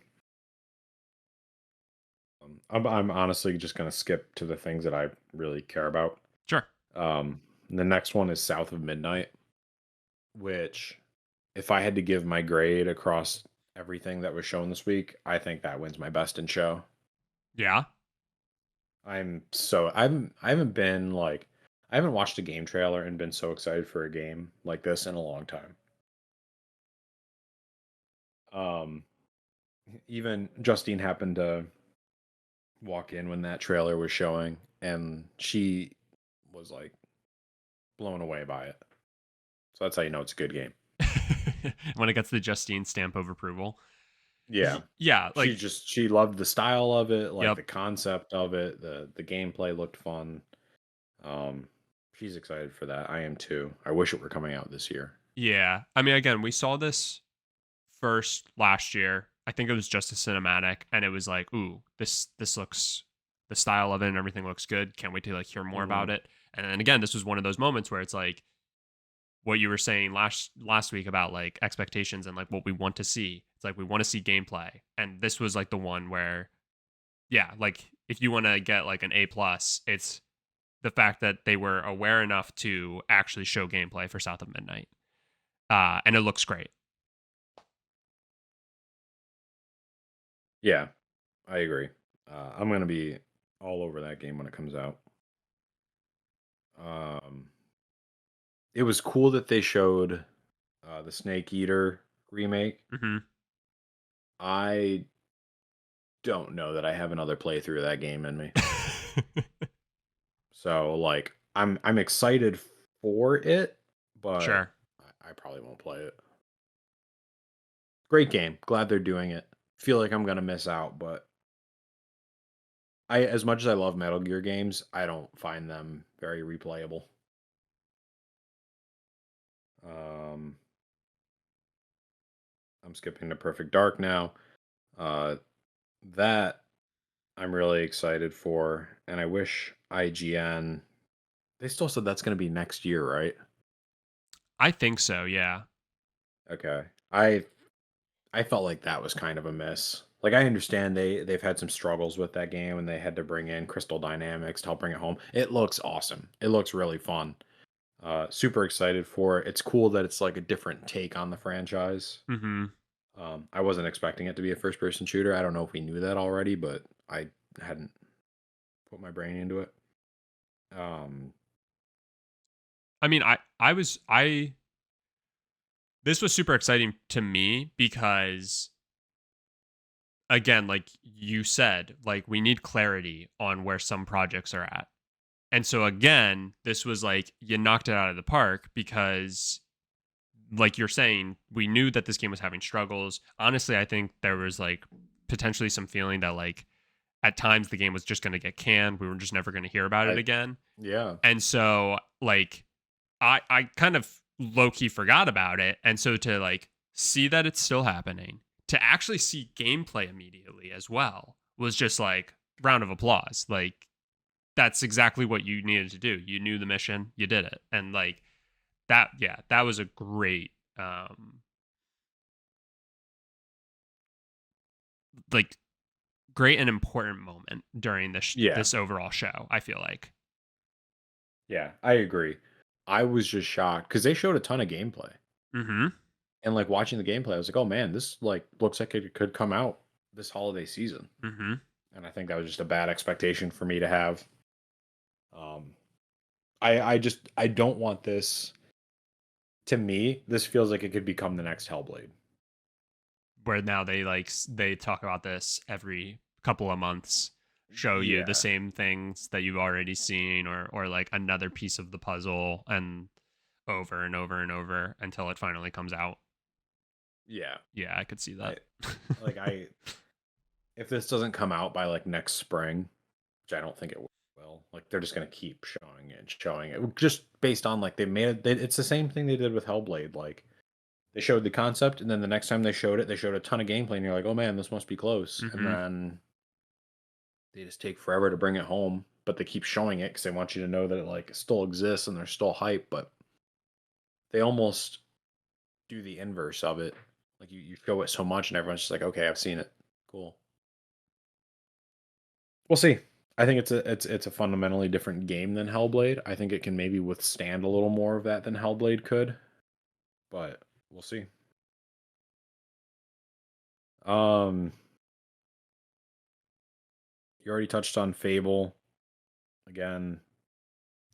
I'm honestly just gonna skip to the things that I really care about. Sure. The next one is South of Midnight, which, if I had to give my grade across everything that was shown this week, I think that wins my best in show. Yeah. I haven't been like I haven't watched a game trailer and been so excited for a game like this in a long time. Um, Even Justine happened to walk in when that trailer was showing, and she was like blown away by it. So that's how you know it's a good game. When it gets the Justine stamp of approval. Yeah. Yeah, like She loved the style of it, like yep. the concept of it, the gameplay looked fun. Um she's excited for that. I am too. I wish it were coming out this year. Yeah. I mean, again, we saw this first last year I think it was just a cinematic, and it was like, ooh, this looks, the style of it and everything looks good. Can't wait to like hear more about it. And then again, this was one of those moments where it's like what you were saying last week about like expectations and like what we want to see. It's like we want to see gameplay, and this was like the one where, yeah, like if you want to get like an A+, it's the fact that they were aware enough to actually show gameplay for South of Midnight, and it looks great. Yeah, I agree. I'm gonna be all over that game when it comes out. Um, it was cool that they showed the Snake Eater remake. Mm-hmm. I don't know that I have another playthrough of that game in me. So like I'm excited for it, but Sure. I probably won't play it. Great game. Glad they're doing it. Feel like I'm gonna miss out, but I as much as I love Metal Gear games, I don't find them very replayable. Um I'm skipping to Perfect Dark now. Uh that I'm really excited for, and I wish IGN they still said that's gonna be next year, right? I think so. Yeah. Okay. I felt like that was kind of a miss. Like I understand they've had some struggles with that game and they had to bring in Crystal Dynamics to help bring it home. It looks awesome. It looks really fun. Super excited for it. It's cool that it's like a different take on the franchise. Mm-hmm. I wasn't expecting it to be a first person shooter. I don't know if we knew that already, but I hadn't put my brain into it. Um, I mean, I this was super exciting to me because again, like you said, like we need clarity on where some projects are at. And so again, this was like you knocked it out of the park because like you're saying, we knew that this game was having struggles. Honestly, I think there was like potentially some feeling that like at times the game was just going to get canned. We were just never going to hear about it I again. yeah, And so like I kind of low key forgot about it. And so to like see that it's still happening, to actually see gameplay immediately as well was just like round of applause. Like that's exactly what you needed to do. You knew the mission, you did it. And like that, yeah, that was a great like great and important moment during this yeah, this overall show, I feel like. yeah. I agree. I was just shocked because they showed a ton of gameplay. Mhm. And, like, watching the gameplay, I was like, "Oh, man, this, like, looks like it could come out this holiday season." Mhm. And I think that was just a bad expectation for me to have. Um, I don't want this to me, this feels like it could become the next Hellblade. Where now they like they talk about this every couple of months, show you the Yeah. same things that you've already seen or like another piece of the puzzle and over and over and over until it finally comes out. Yeah. Yeah, I could see I that. like, I if this doesn't come out by, like, next spring, which I don't think it will, like, they're just gonna keep showing it and showing it, just based on, like, they made it it's the same thing they did with Hellblade, like, they showed the concept, and then the next time they showed a ton of gameplay, and you're like, "Oh, man, this must be close," and Mhm. then they just take forever to bring it home, but they keep showing it because they want you to know that it, like, still exists and there's still hype, but they almost do the inverse of it. Like, you show it so much, and everyone's just like, "Okay, I've seen it. Cool." We'll see. I think it's a fundamentally different game than Hellblade. I think it can maybe withstand a little more of that than Hellblade could, but we'll see. Um, you already touched on Fable. Again,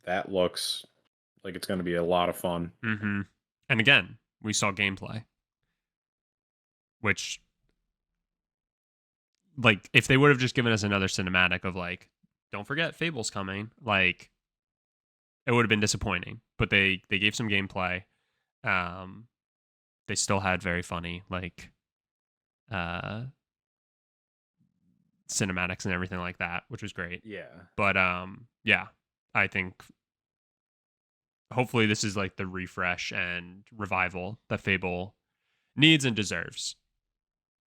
that looks like it's going to be a lot of fun. Mhm. And again, we saw gameplay, which like if they would have just given us another cinematic of like don't forget Fable's coming, like it would have been disappointing. But they gave some gameplay. Um they still had very funny like uh cinematics and everything like that, which was great. Yeah. But yeah, I think hopefully this is like the refresh and revival that Fable needs and deserves.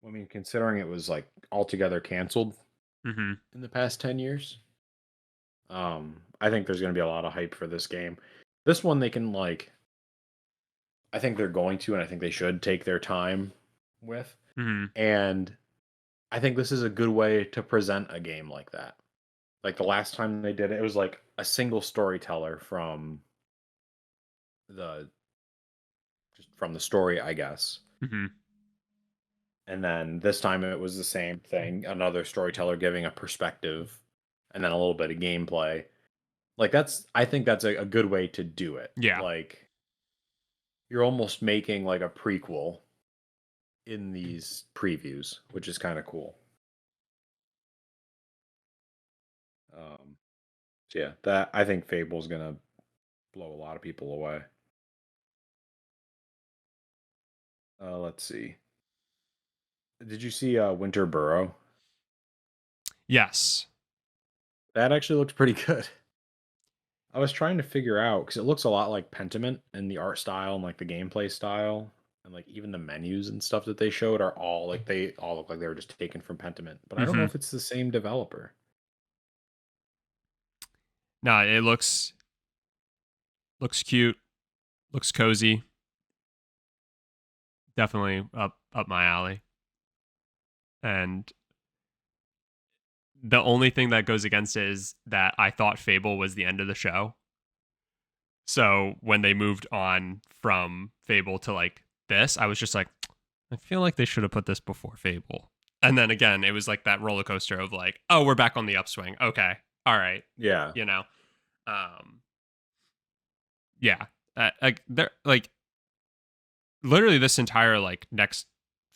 I mean, considering it was like altogether canceled Mm-hmm. in the past 10 years, I think there's going to be a lot of hype for this game. This one they can like, I think they're going to, and I think they should take their time with. Mm-hmm. And I think this is a good way to present a game like that. Like the last time they did it, it was like a single storyteller the from the story, I guess. Mm-hmm. And then this time it was the same thing, another storyteller giving a perspective and then a little bit of gameplay. Like I think that's a good way to do it. Yeah. Like you're almost making like a prequel in these previews, which is kind of cool. So yeah, that I think Fable's gonna blow a lot of people away. Let's see. Did you see Winter Burrow? Yes. That actually looked pretty good. I was trying to figure out because it looks a lot like Pentiment in the art style and like the gameplay style, and like even the menus and stuff that they showed are all like they all look like they were just taken from Pentiment. But I don't know Mm-hmm. if it's the same developer. No, it looks cute, looks cozy. Definitely up my alley. And the only thing that goes against it is that I thought Fable was the end of the show. So when they moved on from Fable to like this, I was just like, I feel like they should have put this before Fable. And then again, it was like that roller coaster of like, oh, we're back on the upswing. Okay. All right. Yeah. You know. Um yeah. Like they're like literally this entire like next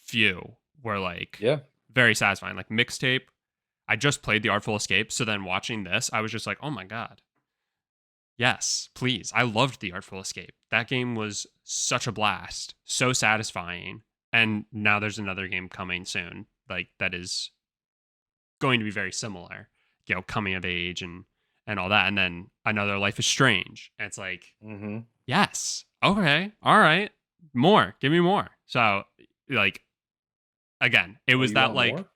few were like Yeah. very satisfying. Like Mixtape, I just played the Artful Escape, so then watching this, I was just like, oh my god, yes, please. I loved the Artful Escape. That game was such a blast, so satisfying. And now there's another game coming soon, like that is going to be very similar, you know, coming of age and all that. And then another Life is Strange. And it's like, Mm-hmm. yes, okay, all right, more, give me more. So like again, it Oh, was you that want like more?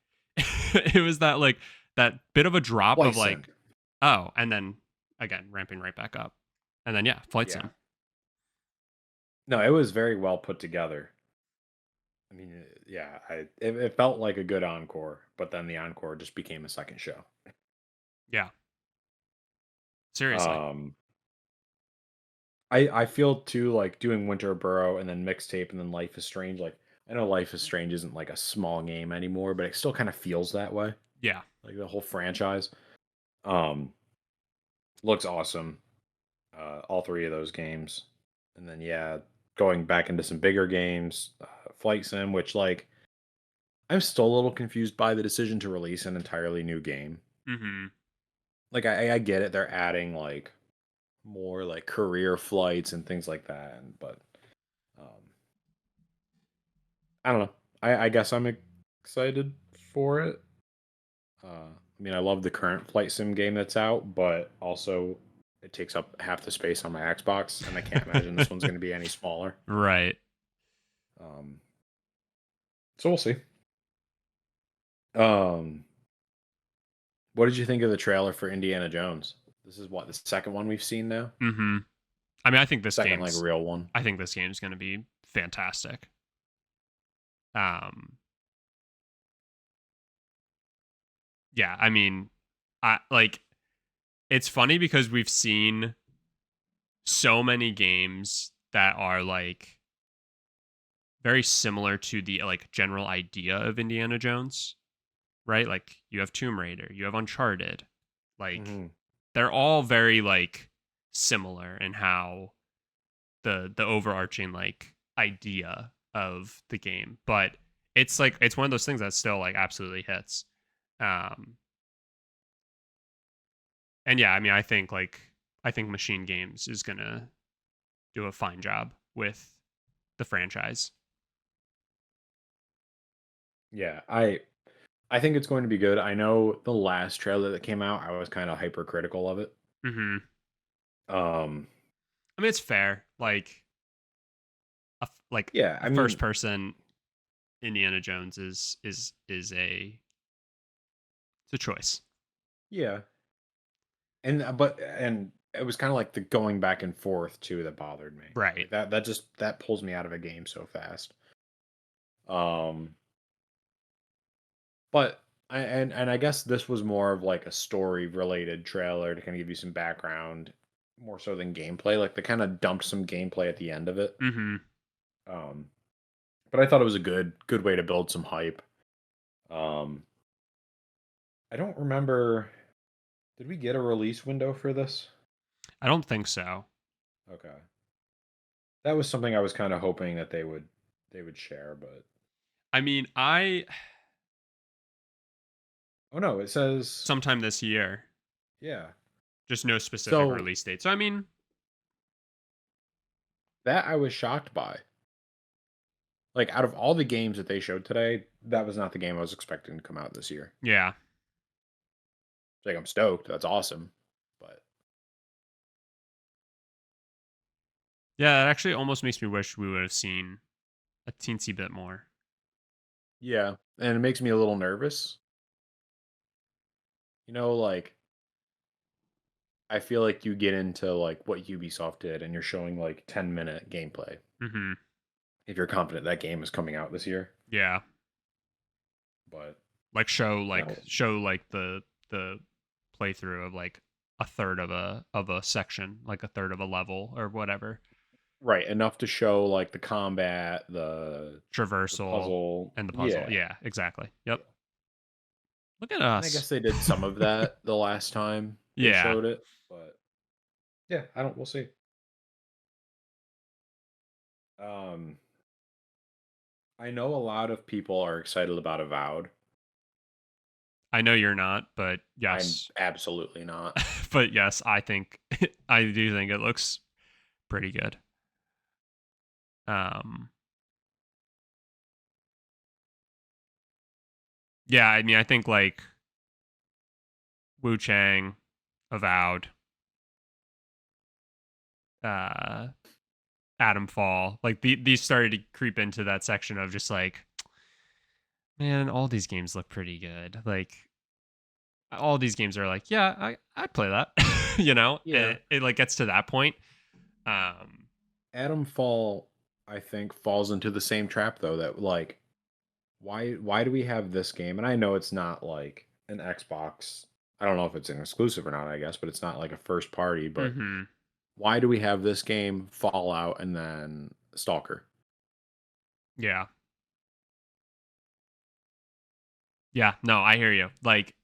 it was that like that bit of a drop of Flight like, Sim. oh, and then again ramping right back up. And then yeah, Flight Yeah. Sim. No, it was very well put together. I mean, yeah, it felt like a good encore, but then the encore just became a second show. Yeah. Seriously. Um, I feel too like doing Winter Burrow and then Mixtape and then Life is Strange. Like I know Life is Strange isn't like a small game anymore, but it still kind of feels that way. Yeah. Like the whole franchise. Um, looks awesome. All three of those games, and then yeah, going back into some bigger games, Flight Sim, which like I'm still a little confused by the decision to release an entirely new game. Mm-hmm. Like I get it, they're adding like more like career flights and things like that, but um, I don't know. I guess I'm excited for it. I mean, I love the current flight sim game that's out, but also it takes up half the space on my Xbox, and I can't imagine this one's going to be any smaller. Right. Um, so we'll see. Um, what did you think of the trailer for Indiana Jones? This is what the second one we've seen now. Mm-hmm. I mean, Second like real one. I think this game's going to be fantastic. Yeah, I mean, I like it's funny because we've seen so many games that are like very similar to the like general idea of Indiana Jones, right? Like you have Tomb Raider, you have Uncharted. Like Mm-hmm. they're all very like similar in how the overarching like idea of the game, but it's like it's one of those things that still like absolutely hits. Um and yeah, I mean I think Machine Games is going to do a fine job with the franchise. Yeah, I think it's going to be good. I know the last trailer that came out, I was kind of hypercritical of it. Mhm. Um, I mean it's fair. Like yeah, I a first mean, person Indiana Jones is it's a choice. Yeah. And it was kind of like the going back and forth too that bothered me. Right. Like that pulls me out of a game so fast. Um, but I guess this was more of like a story related trailer to kind of give you some background, more so than gameplay. Like they kind of dumped some gameplay at the end of it. Mm-hmm. Um, but I thought it was a good way to build some hype. I don't remember. Did we get a release window for this? I don't think so. Okay. That was something I was kind of hoping that they would share, but I mean, oh no, it says sometime this year, yeah. just no specific So release date. So I mean, that I was shocked by. Like out of all the games that they showed today, that was not the game I was expecting to come out this year. yeah. Like I'm stoked. That's awesome. But Yeah, it actually almost makes me wish we would have seen a teensy bit more. yeah, and it makes me a little nervous. You know, like I feel like you get into like what Ubisoft did and you're showing like 10-minute gameplay. Mm-hmm. If you're confident that game is coming out this year. Yeah. But Like show no. the playthrough of like a third of a section, like a third of a level or whatever. Right, enough to show like the combat, the Traversal puzzle. and the puzzle. Yeah. Yeah, exactly. Yep. Yeah. Look at And I us. guess they did some of that the last time they Yeah. showed it, but yeah, we'll see. Um I know a lot of people are excited about Avowed. I know you're not, but I'm yes. absolutely not. But yes, I think I do think it looks pretty good. Yeah, I mean I think like Wu Chang, Avowed, uh Adam Fall, like these started to creep into that section of just like, man, all these games look pretty good. Like all these games are like, yeah, I'd play that. You know, Yeah. it like gets to that point. Um, Adam Fall I think falls into the same trap though that like why do we have this game? And I know it's not like an Xbox. I don't know if it's an exclusive or not, I guess, but it's not like a first party, but mm-hmm. why do we have this game, Fallout, and then Stalker? Yeah. Yeah, no, I hear you. Like,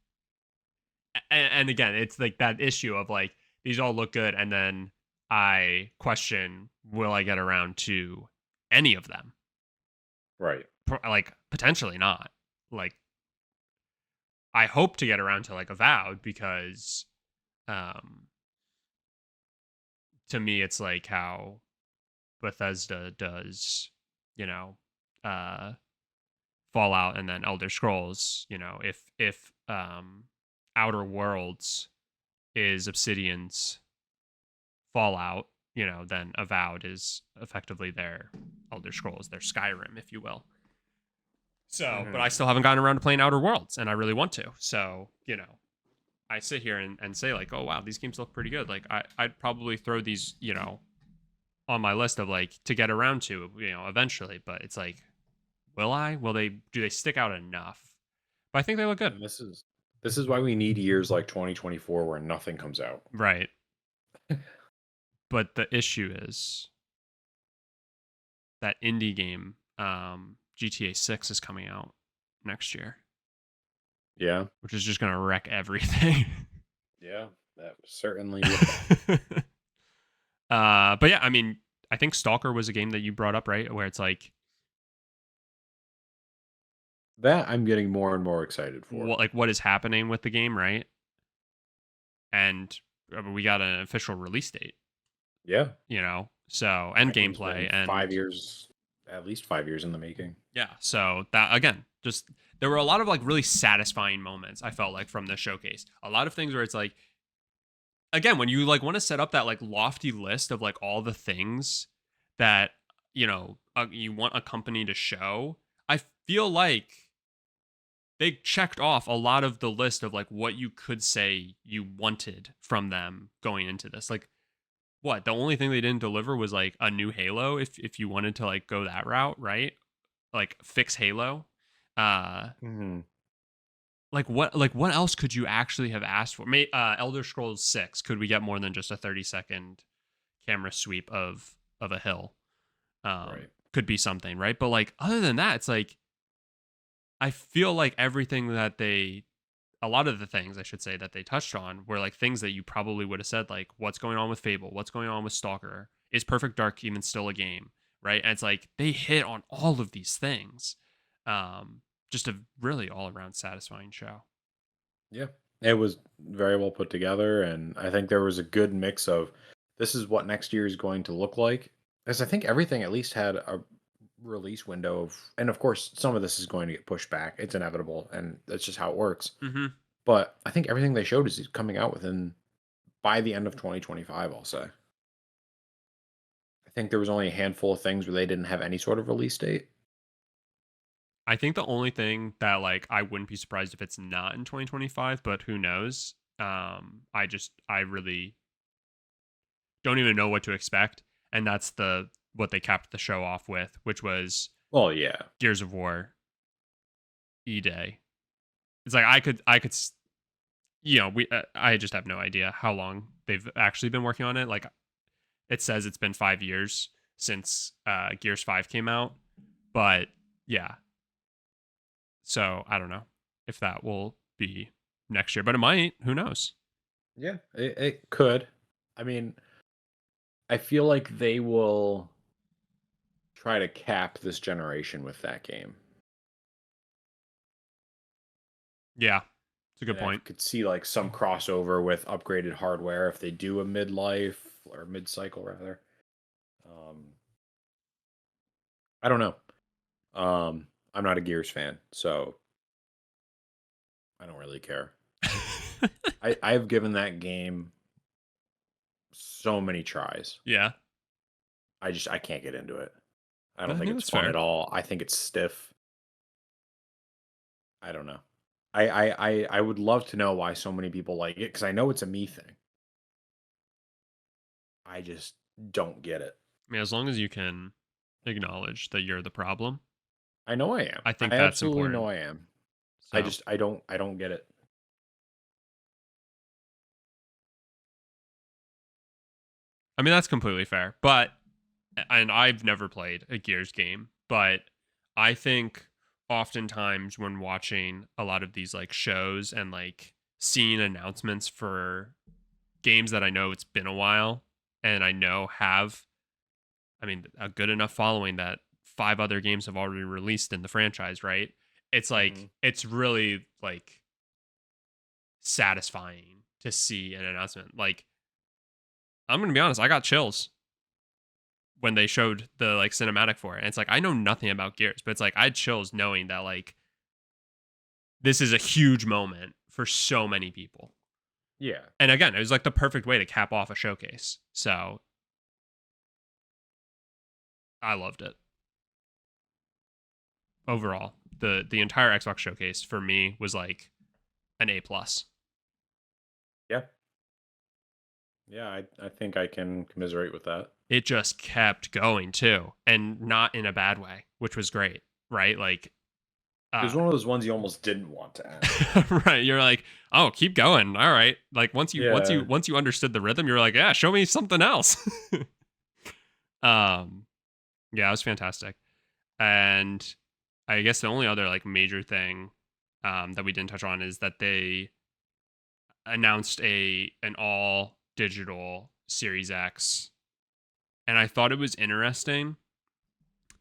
and again, it's like that issue of like these all look good, and then I question, will I get around to any of them? Right. Like potentially not. Like, I hope to get around to like Avowed because, um, to me, it's like how Bethesda does, you know, uh, Fallout and then Elder Scrolls. You know, if Outer Worlds is Obsidian's Fallout, you know, then Avowed is effectively their Elder Scrolls, their Skyrim, if you will. So, but I still haven't gotten around to playing Outer Worlds, and I really want to. So, you know, I sit here and say like, oh wow, these games look pretty good. Like I'd probably throw these, you know, on my list of like to get around to, you know, eventually. But it's like, will I? Will they? Do they stick out enough? But I think they look good. And this is why we need years like 2024 where nothing comes out. Right. But the issue is that indie game, GTA 6 is coming out next year. Yeah. Which is just gonna wreck everything. Yeah, that certainly but yeah, I mean, I think Stalker was a game that you brought up, right? Where it's like that I'm getting more and more excited for. what is happening with the game, right? And we got an official release date. Yeah. You know, so and That game's gameplay been and 5 years, at least 5 years in the making. yeah. So that again, just there were a lot of like really satisfying moments. I felt like from the showcase, a lot of things where it's like, again, when you like want to set up that like lofty list of like all the things that you know you want a company to show, feel like they checked off a lot of the list of like what you could say you wanted from them going into this. Like, what? The only thing they didn't deliver was like a new Halo if you wanted to like go that route, right? Like fix Halo. Uh Mhm. what else could you actually have asked for? Elder Scrolls 6, could we get more than just a 30-second camera sweep of a hill? Right. Could be something, right? But like other than that, it's like I feel like everything that a lot of the things I should say that they touched on were like things that you probably would have said, like what's going on with Fable, what's going on with Stalker, is Perfect Dark even still a game, right? And it's like they hit on all of these things. Just a really all around satisfying show. Yeah. It was very well put together, and I think there was a good mix of this is what next year is going to look like. Because I think everything at least had a release window of, and of course, some of this is going to get pushed back. It's inevitable, and that's just how it works. Mm-hmm. But I think everything they showed is coming out within by the end of 2025, I'll say. I think there was only a handful of things where they didn't have any sort of release date. I think the only thing that like I wouldn't be surprised if it's not in 2025, but who knows? I really don't even know what to expect, and that's what they capped the show off with, which was Well, yeah. Gears of War E-Day. It's like I just have no idea how long they've actually been working on it. Like it says it's been 5 years since Gears 5 came out, but yeah. So I don't know if that will be next year, but it might. Who knows? Yeah, it could. I mean, I feel like they will try to cap this generation with that game. Yeah, it's a good And I point. could see like some crossover with upgraded hardware if they do a midlife or mid-cycle rather. Um, I don't know. I'm not a Gears fan, so I don't really care. I've given that game so many tries. Yeah, I can't get into it. I I don't think think it's that's fun at fair. all. I think it's stiff. I don't know. I would love to know why so many people like it because I know it's a me thing. I just don't get it. I mean, as long as you can acknowledge that you're the problem, I know I am. I think I that's absolutely know important. I am. So, I don't get it. I mean, that's completely fair. But, and I've never played a Gears game, but I think oftentimes when watching a lot of these like shows and like seeing announcements for games that I know it's been a while and I know have, I mean, a good enough following that 5 other games have already released in the franchise, right? It's Hmm. like, it's really like satisfying to see an announcement. Like, I'm going to be honest, I got chills when they showed the like cinematic for it. And it's like I know nothing about Gears, but it's like I had chills knowing that like this is a huge moment for so many people. Yeah. And again, it was like the perfect way to cap off a showcase. So I loved it. Overall, the entire Xbox showcase for me was like an A plus. Yeah. Yeah, I think I can commiserate with that. It just kept going too, and not in a bad way, which was great, right? Like It was one of those ones you almost didn't want to end. right, you're like, oh, keep going, all right. Like Yeah. once you understood the rhythm, you're like, yeah, show me something else. um yeah, it was fantastic. And I guess the only other like major thing that we didn't touch on is that they announced an all digital Series X, and I thought it was interesting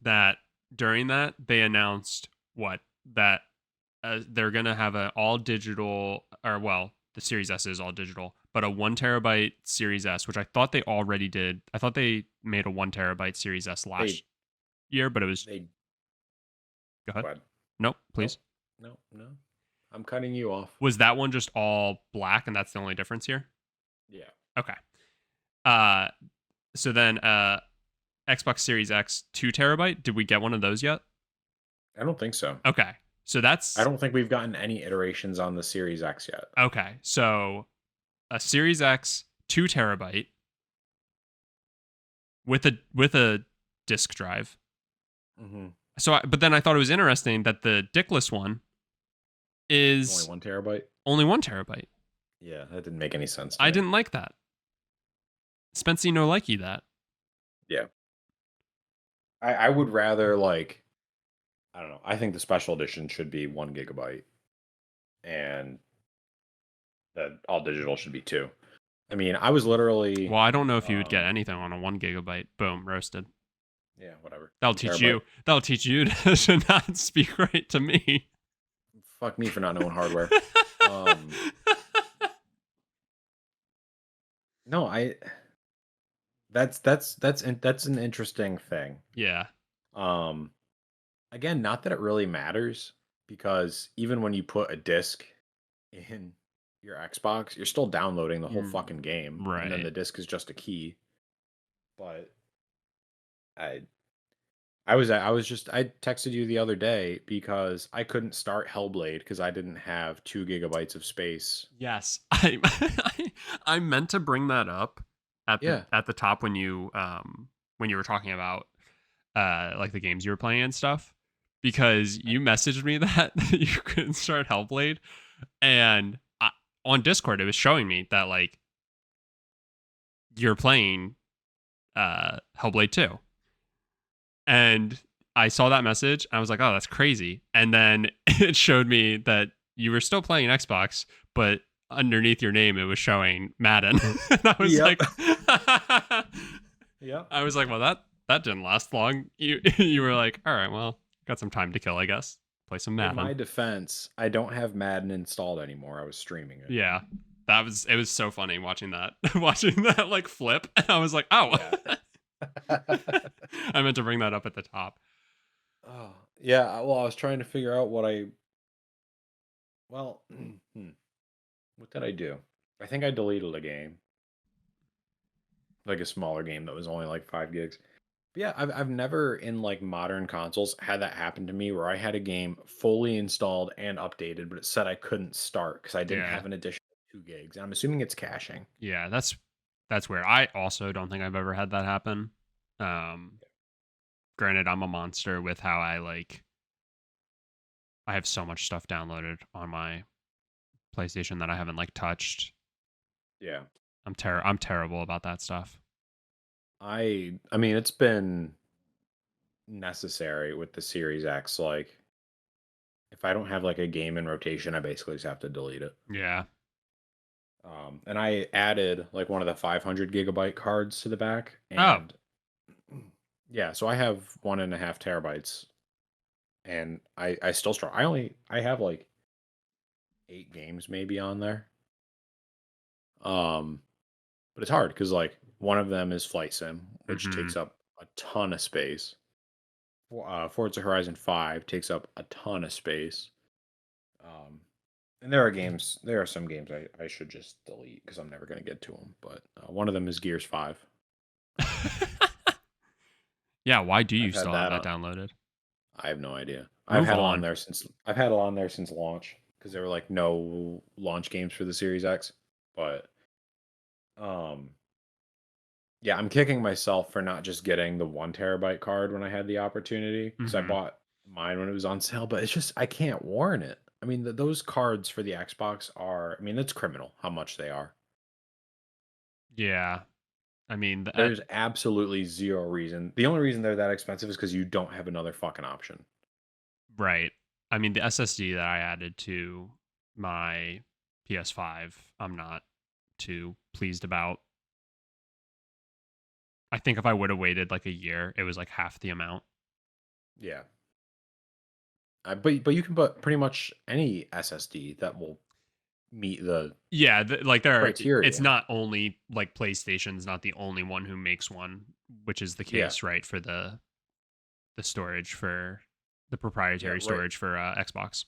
that during that they announced what that they're gonna have an all digital, or well, the Series S is all digital, but a 1 terabyte Series S, which I thought they already did. I thought they made a 1 terabyte Series S last They year, but it was they go ahead. Go ahead. Nope, please. Nope. No, no. I'm cutting you off. Was that one just all black, and that's the only difference here? Yeah. Okay. Uh, so then Xbox Series X 2 terabyte. Did we get one of those yet? I don't think so. Okay. So that's I don't think we've gotten any iterations on the Series X yet. okay. So a Series X 2 terabyte with a disk drive. Mm-hmm. So, but then I thought it was interesting that the dickless one Only is 1 terabyte. only 1 terabyte. Yeah, that didn't make any sense to I me. didn't like that. Spency no likey that. Yeah, I would rather like I don't know. I think the special edition should be 1 gigabyte, and the all digital should be 2. I mean, I was literally Well, I don't know if you would get um anything on a 1 gigabyte. Boom, roasted. yeah, whatever. That'll 1 teach terabyte. you. That'll teach you to not speak right to me. Fuck me for not knowing hardware. Um no, that's an interesting thing. Yeah. Um Again, not that it really matters because even when you put a disc in your Xbox, you're still downloading the whole fucking game, and then Right. the disc is just a key. But I I texted you the other day because I couldn't start Hellblade because I didn't have 2 gigabytes of space. Yes. I meant to bring that up Yeah. at the top when you were talking about like the games you were playing and stuff because you messaged me that you couldn't start Hellblade and on Discord it was showing me that like you're playing Hellblade 2. And I saw that message. I was like, "Oh, that's crazy." And then it showed me that you were still playing Xbox, but underneath your name it was showing Madden. And I was Yep. like Yep. I was like, "Well, that didn't last long." You were like, "All right, well, got some time to kill, I guess. Play some In my Madden." defense, I don't have Madden installed anymore. I was streaming it. Yeah. It was so funny watching that watching that like flip. And I was like, "Oh." Yeah. I meant to bring that up at the top. Oh, yeah. Well, I was trying to figure out well, what did I do? I think I deleted a game, like a smaller game that was only like 5 gigs. But yeah, I've never in like modern consoles had that happen to me where I had a game fully installed and updated, but it said I couldn't start because I didn't Yeah. have an additional 2 gigs. And I'm assuming it's caching. Yeah, that's where I also don't think I've ever had that happen. Um Granted I'm a monster with how I have so much stuff downloaded on my PlayStation that I haven't like touched. Yeah. I'm terrible about that stuff. I mean, it's been necessary with the Series X. Like, if I don't have like a game in rotation, I basically just have to delete it. Yeah. And I added like one of the 500 gigabyte cards to the back, Oh, and yeah, so I have 1.5 terabytes, and I still struggle. I have like 8 games maybe on there. Um, but it's hard because like one of them is Flight Sim, which mhm. takes up a ton of space. Forza Horizon 5 takes up a ton of space. Um, and there are some games I should just delete because I'm never going to get to them. But one of them is Gears 5. Yeah, why do you I've had still have that that on. downloaded? I have no idea. Move on. I've had it on there since launch because there were like no launch games for the Series X. But um, yeah, I'm kicking myself for not just getting the 1 terabyte card when I had the opportunity because I Mhm. bought mine when it was on sale. But it's just I can't warrant it. I mean, those cards for the Xbox are. I mean, it's criminal how much they are. Yeah. I mean, There's absolutely zero reason. The only reason they're that expensive is because you don't have another fucking option. right. I mean, the SSD that I added to my PS5, I'm not too pleased about. I think if I would have waited like a year, it was like half the amount. Yeah. But you can put pretty much any SSD that will meet the Yeah, like it's criteria. not only like PlayStation's not the only one who makes one, which is the Yeah. case, right, for the storage for the Yeah, proprietary right. storage for Xbox.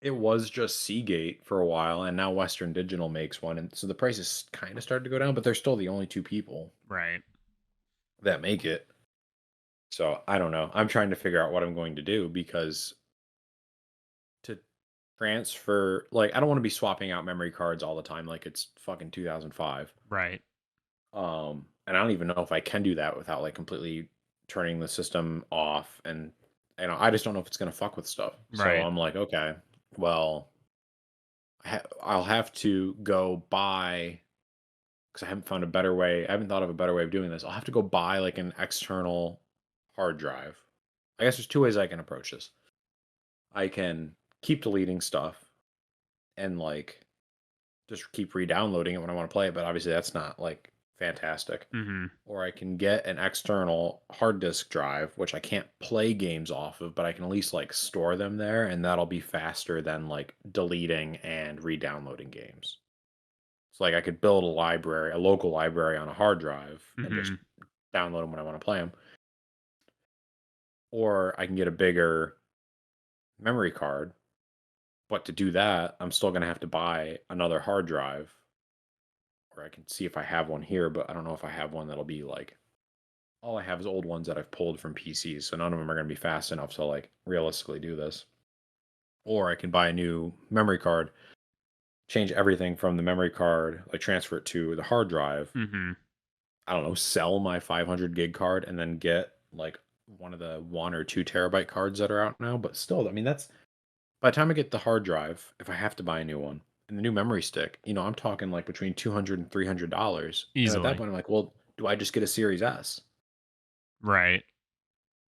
It was just Seagate for a while, and now Western Digital makes one, and so the prices kind of started to go down, but they're still the only two people Right. that make it. So I don't know. I'm trying to figure out what I'm going to do because transfer, like, I don't want to be swapping out memory cards all the time like it's fucking 2005. Right. And I don't even know if I can do that without like completely turning the system off, and I just don't know if it's gonna fuck with stuff. So Right. I'm like, okay, well, I'll have to go buy, because I haven't found a better way. I haven't thought of a better way of doing this. I'll have to go buy like an external hard drive. I guess there's two ways I can approach this. I can keep deleting stuff and like just keep re-downloading it when I want to play it, but obviously that's not like fantastic. Mm-hmm. Or I can get an external hard disk drive, which I can't play games off of, but I can at least like store them there, and that'll be faster than like deleting and re-downloading games. So like I could build a local library on a hard drive and just Mm-hmm. download them when I want to play them. Or I can get a bigger memory card, but to do that, I'm still going to have to buy another hard drive, or I can see if I have one here, but I don't know if I have one that'll be like, all I have is old ones that I've pulled from PCs, so none of them are going to be fast enough to like realistically do this. Or I can buy a new memory card, change everything from the memory card, like transfer it to the hard drive. Mm-hmm. I don't know, sell my 500 gig card and then get like one of the 1 or 2 terabyte cards that are out now. But still, I mean, that's by the time I get the hard drive, if I have to buy a new one and the new memory stick, I'm talking like between $200 and $300. And at that Easily. point, I'm like, well, do I just get a Series S? Right.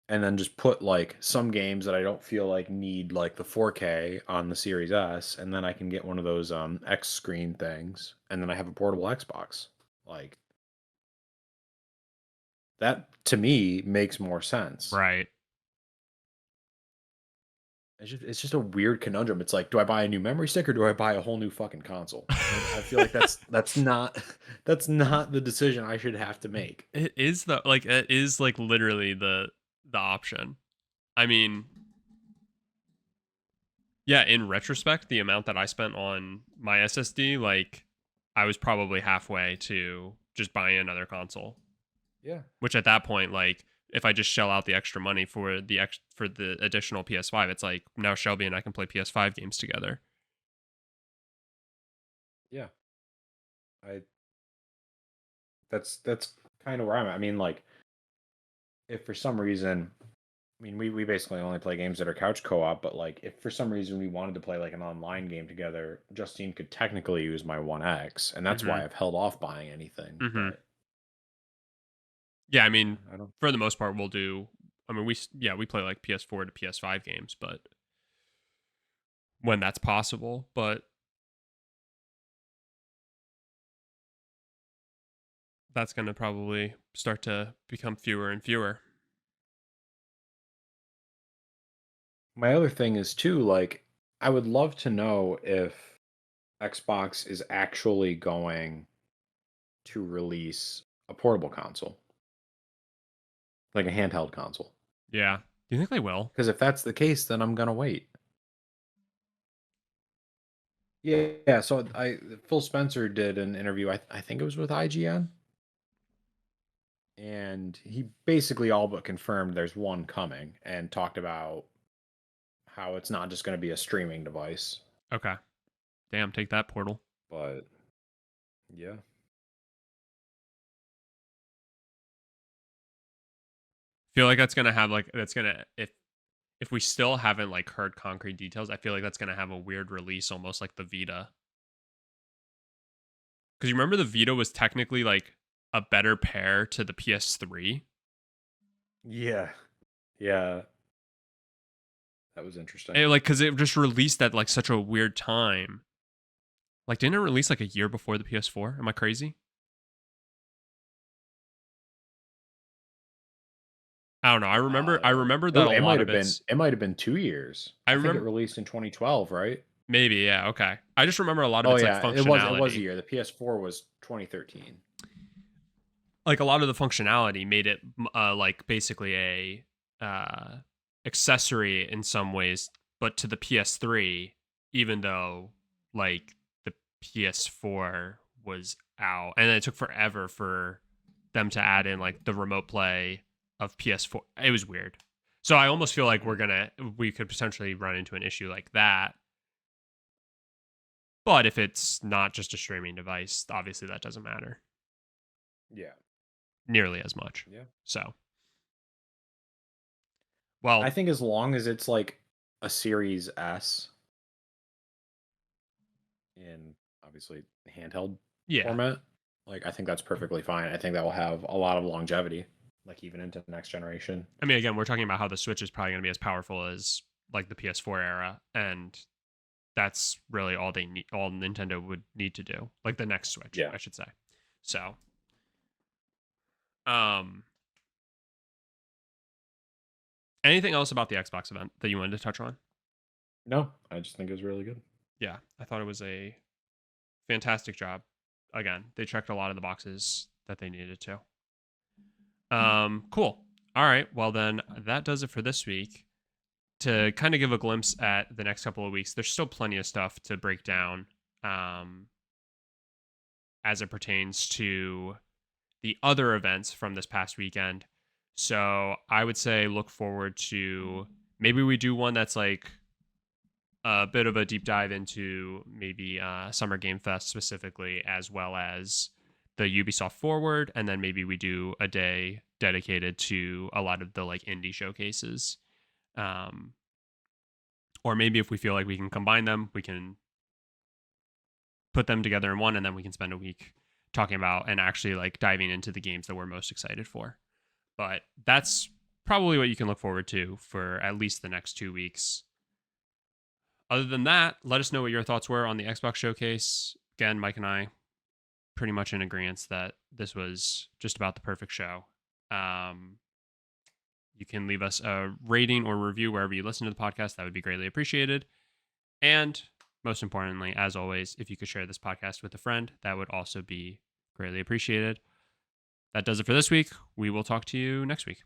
And then just put like some games that I don't feel like need like the 4K on the Series S, and then I can get one of those X screen things, and then I have a portable Xbox. Like that to me makes more sense. Right. It's just a weird conundrum. It's like, do I buy a new memory stick or do I buy a whole new fucking console? And I feel like that's not that's not the decision I should have to make. It is it is literally the option. I mean, yeah, in retrospect, the amount that I spent on my SSD, like I was probably halfway to just buying another console. Yeah. Which at that point, like if I just shell out the extra money for the additional PS5, it's like now Shelby and I can play PS5 games together. Yeah. I that's kind of where I'm at. I mean, like, if for some reason, I mean, we basically only play games that are couch co-op, but like if for some reason we wanted to play like an online game together, Justine could technically use my One X, and that's Mm-hmm. why I've held off buying anything. Mm-hmm. But Yeah, I mean, I don't. for the most part, we'll do. I mean, we play like PS4 to PS5 games, but when that's possible. But that's going to probably start to become fewer and fewer. My other thing is too, like, I would love to know if Xbox is actually going to release a portable console, like a handheld console. Yeah. Do you think they will? Because if that's the case, then I'm gonna wait. Yeah. So Phil Spencer did an interview. I think it was with IGN, and he basically all but confirmed there's one coming, and talked about how it's not just going to be a streaming device. Okay. Damn, take that, Portal. But yeah. Feel like that's gonna have if we still haven't like heard concrete details, I feel like that's gonna have a weird release, almost like the Vita. Because you remember the Vita was technically like a better pair to the PS3. Yeah. Yeah. That was interesting. And like, because it just released at like such a weird time. Like, didn't it release like a year before the PS4? Am I crazy? I don't know. I remember that it a might lot have of been it's it might have been 2 years. I think it remember released in 2012, right? maybe, yeah, okay. I just remember a lot of Oh its yeah, like it was a functionality. year. The PS4 was 2013. Like a lot of the functionality made it like basically a accessory in some ways, but to the PS3, even though like the PS4 was out, and then it took forever for them to add in like the remote play of PS4. It was weird. So I almost feel like we could potentially run into an issue like that But if it's not just a streaming device, obviously that doesn't matter Yeah. nearly as much. Yeah. So, well, I think as long as it's like a Series S in obviously handheld yeah. format, like I think that's perfectly fine. I think that will have a lot of longevity, like even into the next generation. I mean, again, we're talking about how the Switch is probably going to be as powerful as like the PS4 era, and that's really all they need, all Nintendo would need to do, like the next Switch, Yeah. I should say. So, um, anything else about the Xbox event that you wanted to touch on? No, I just think it was really good. Yeah, I thought it was a fantastic job. Again, they checked a lot of the boxes that they needed to. Cool. All right. Well, then that does it for this week. To kind of give a glimpse at the next couple of weeks, there's still plenty of stuff to break down as it pertains to the other events from this past weekend. So I would say look forward to maybe we do one that's like a bit of a deep dive into maybe Summer Game Fest specifically, as well as the Ubisoft Forward, and then maybe we do a day dedicated to a lot of the like indie showcases. Or maybe if we feel like we can combine them, we can put them together in one, and then we can spend a week talking about and actually like diving into the games that we're most excited for. But that's probably what you can look forward to for at least the next 2 weeks. Other than that, let us know what your thoughts were on the Xbox showcase. Again, Mike and I pretty much in agreement that this was just about the perfect show. You can leave us a rating or review wherever you listen to the podcast. That would be greatly appreciated. And most importantly, as always, if you could share this podcast with a friend, that would also be greatly appreciated. That does it for this week. We will talk to you next week.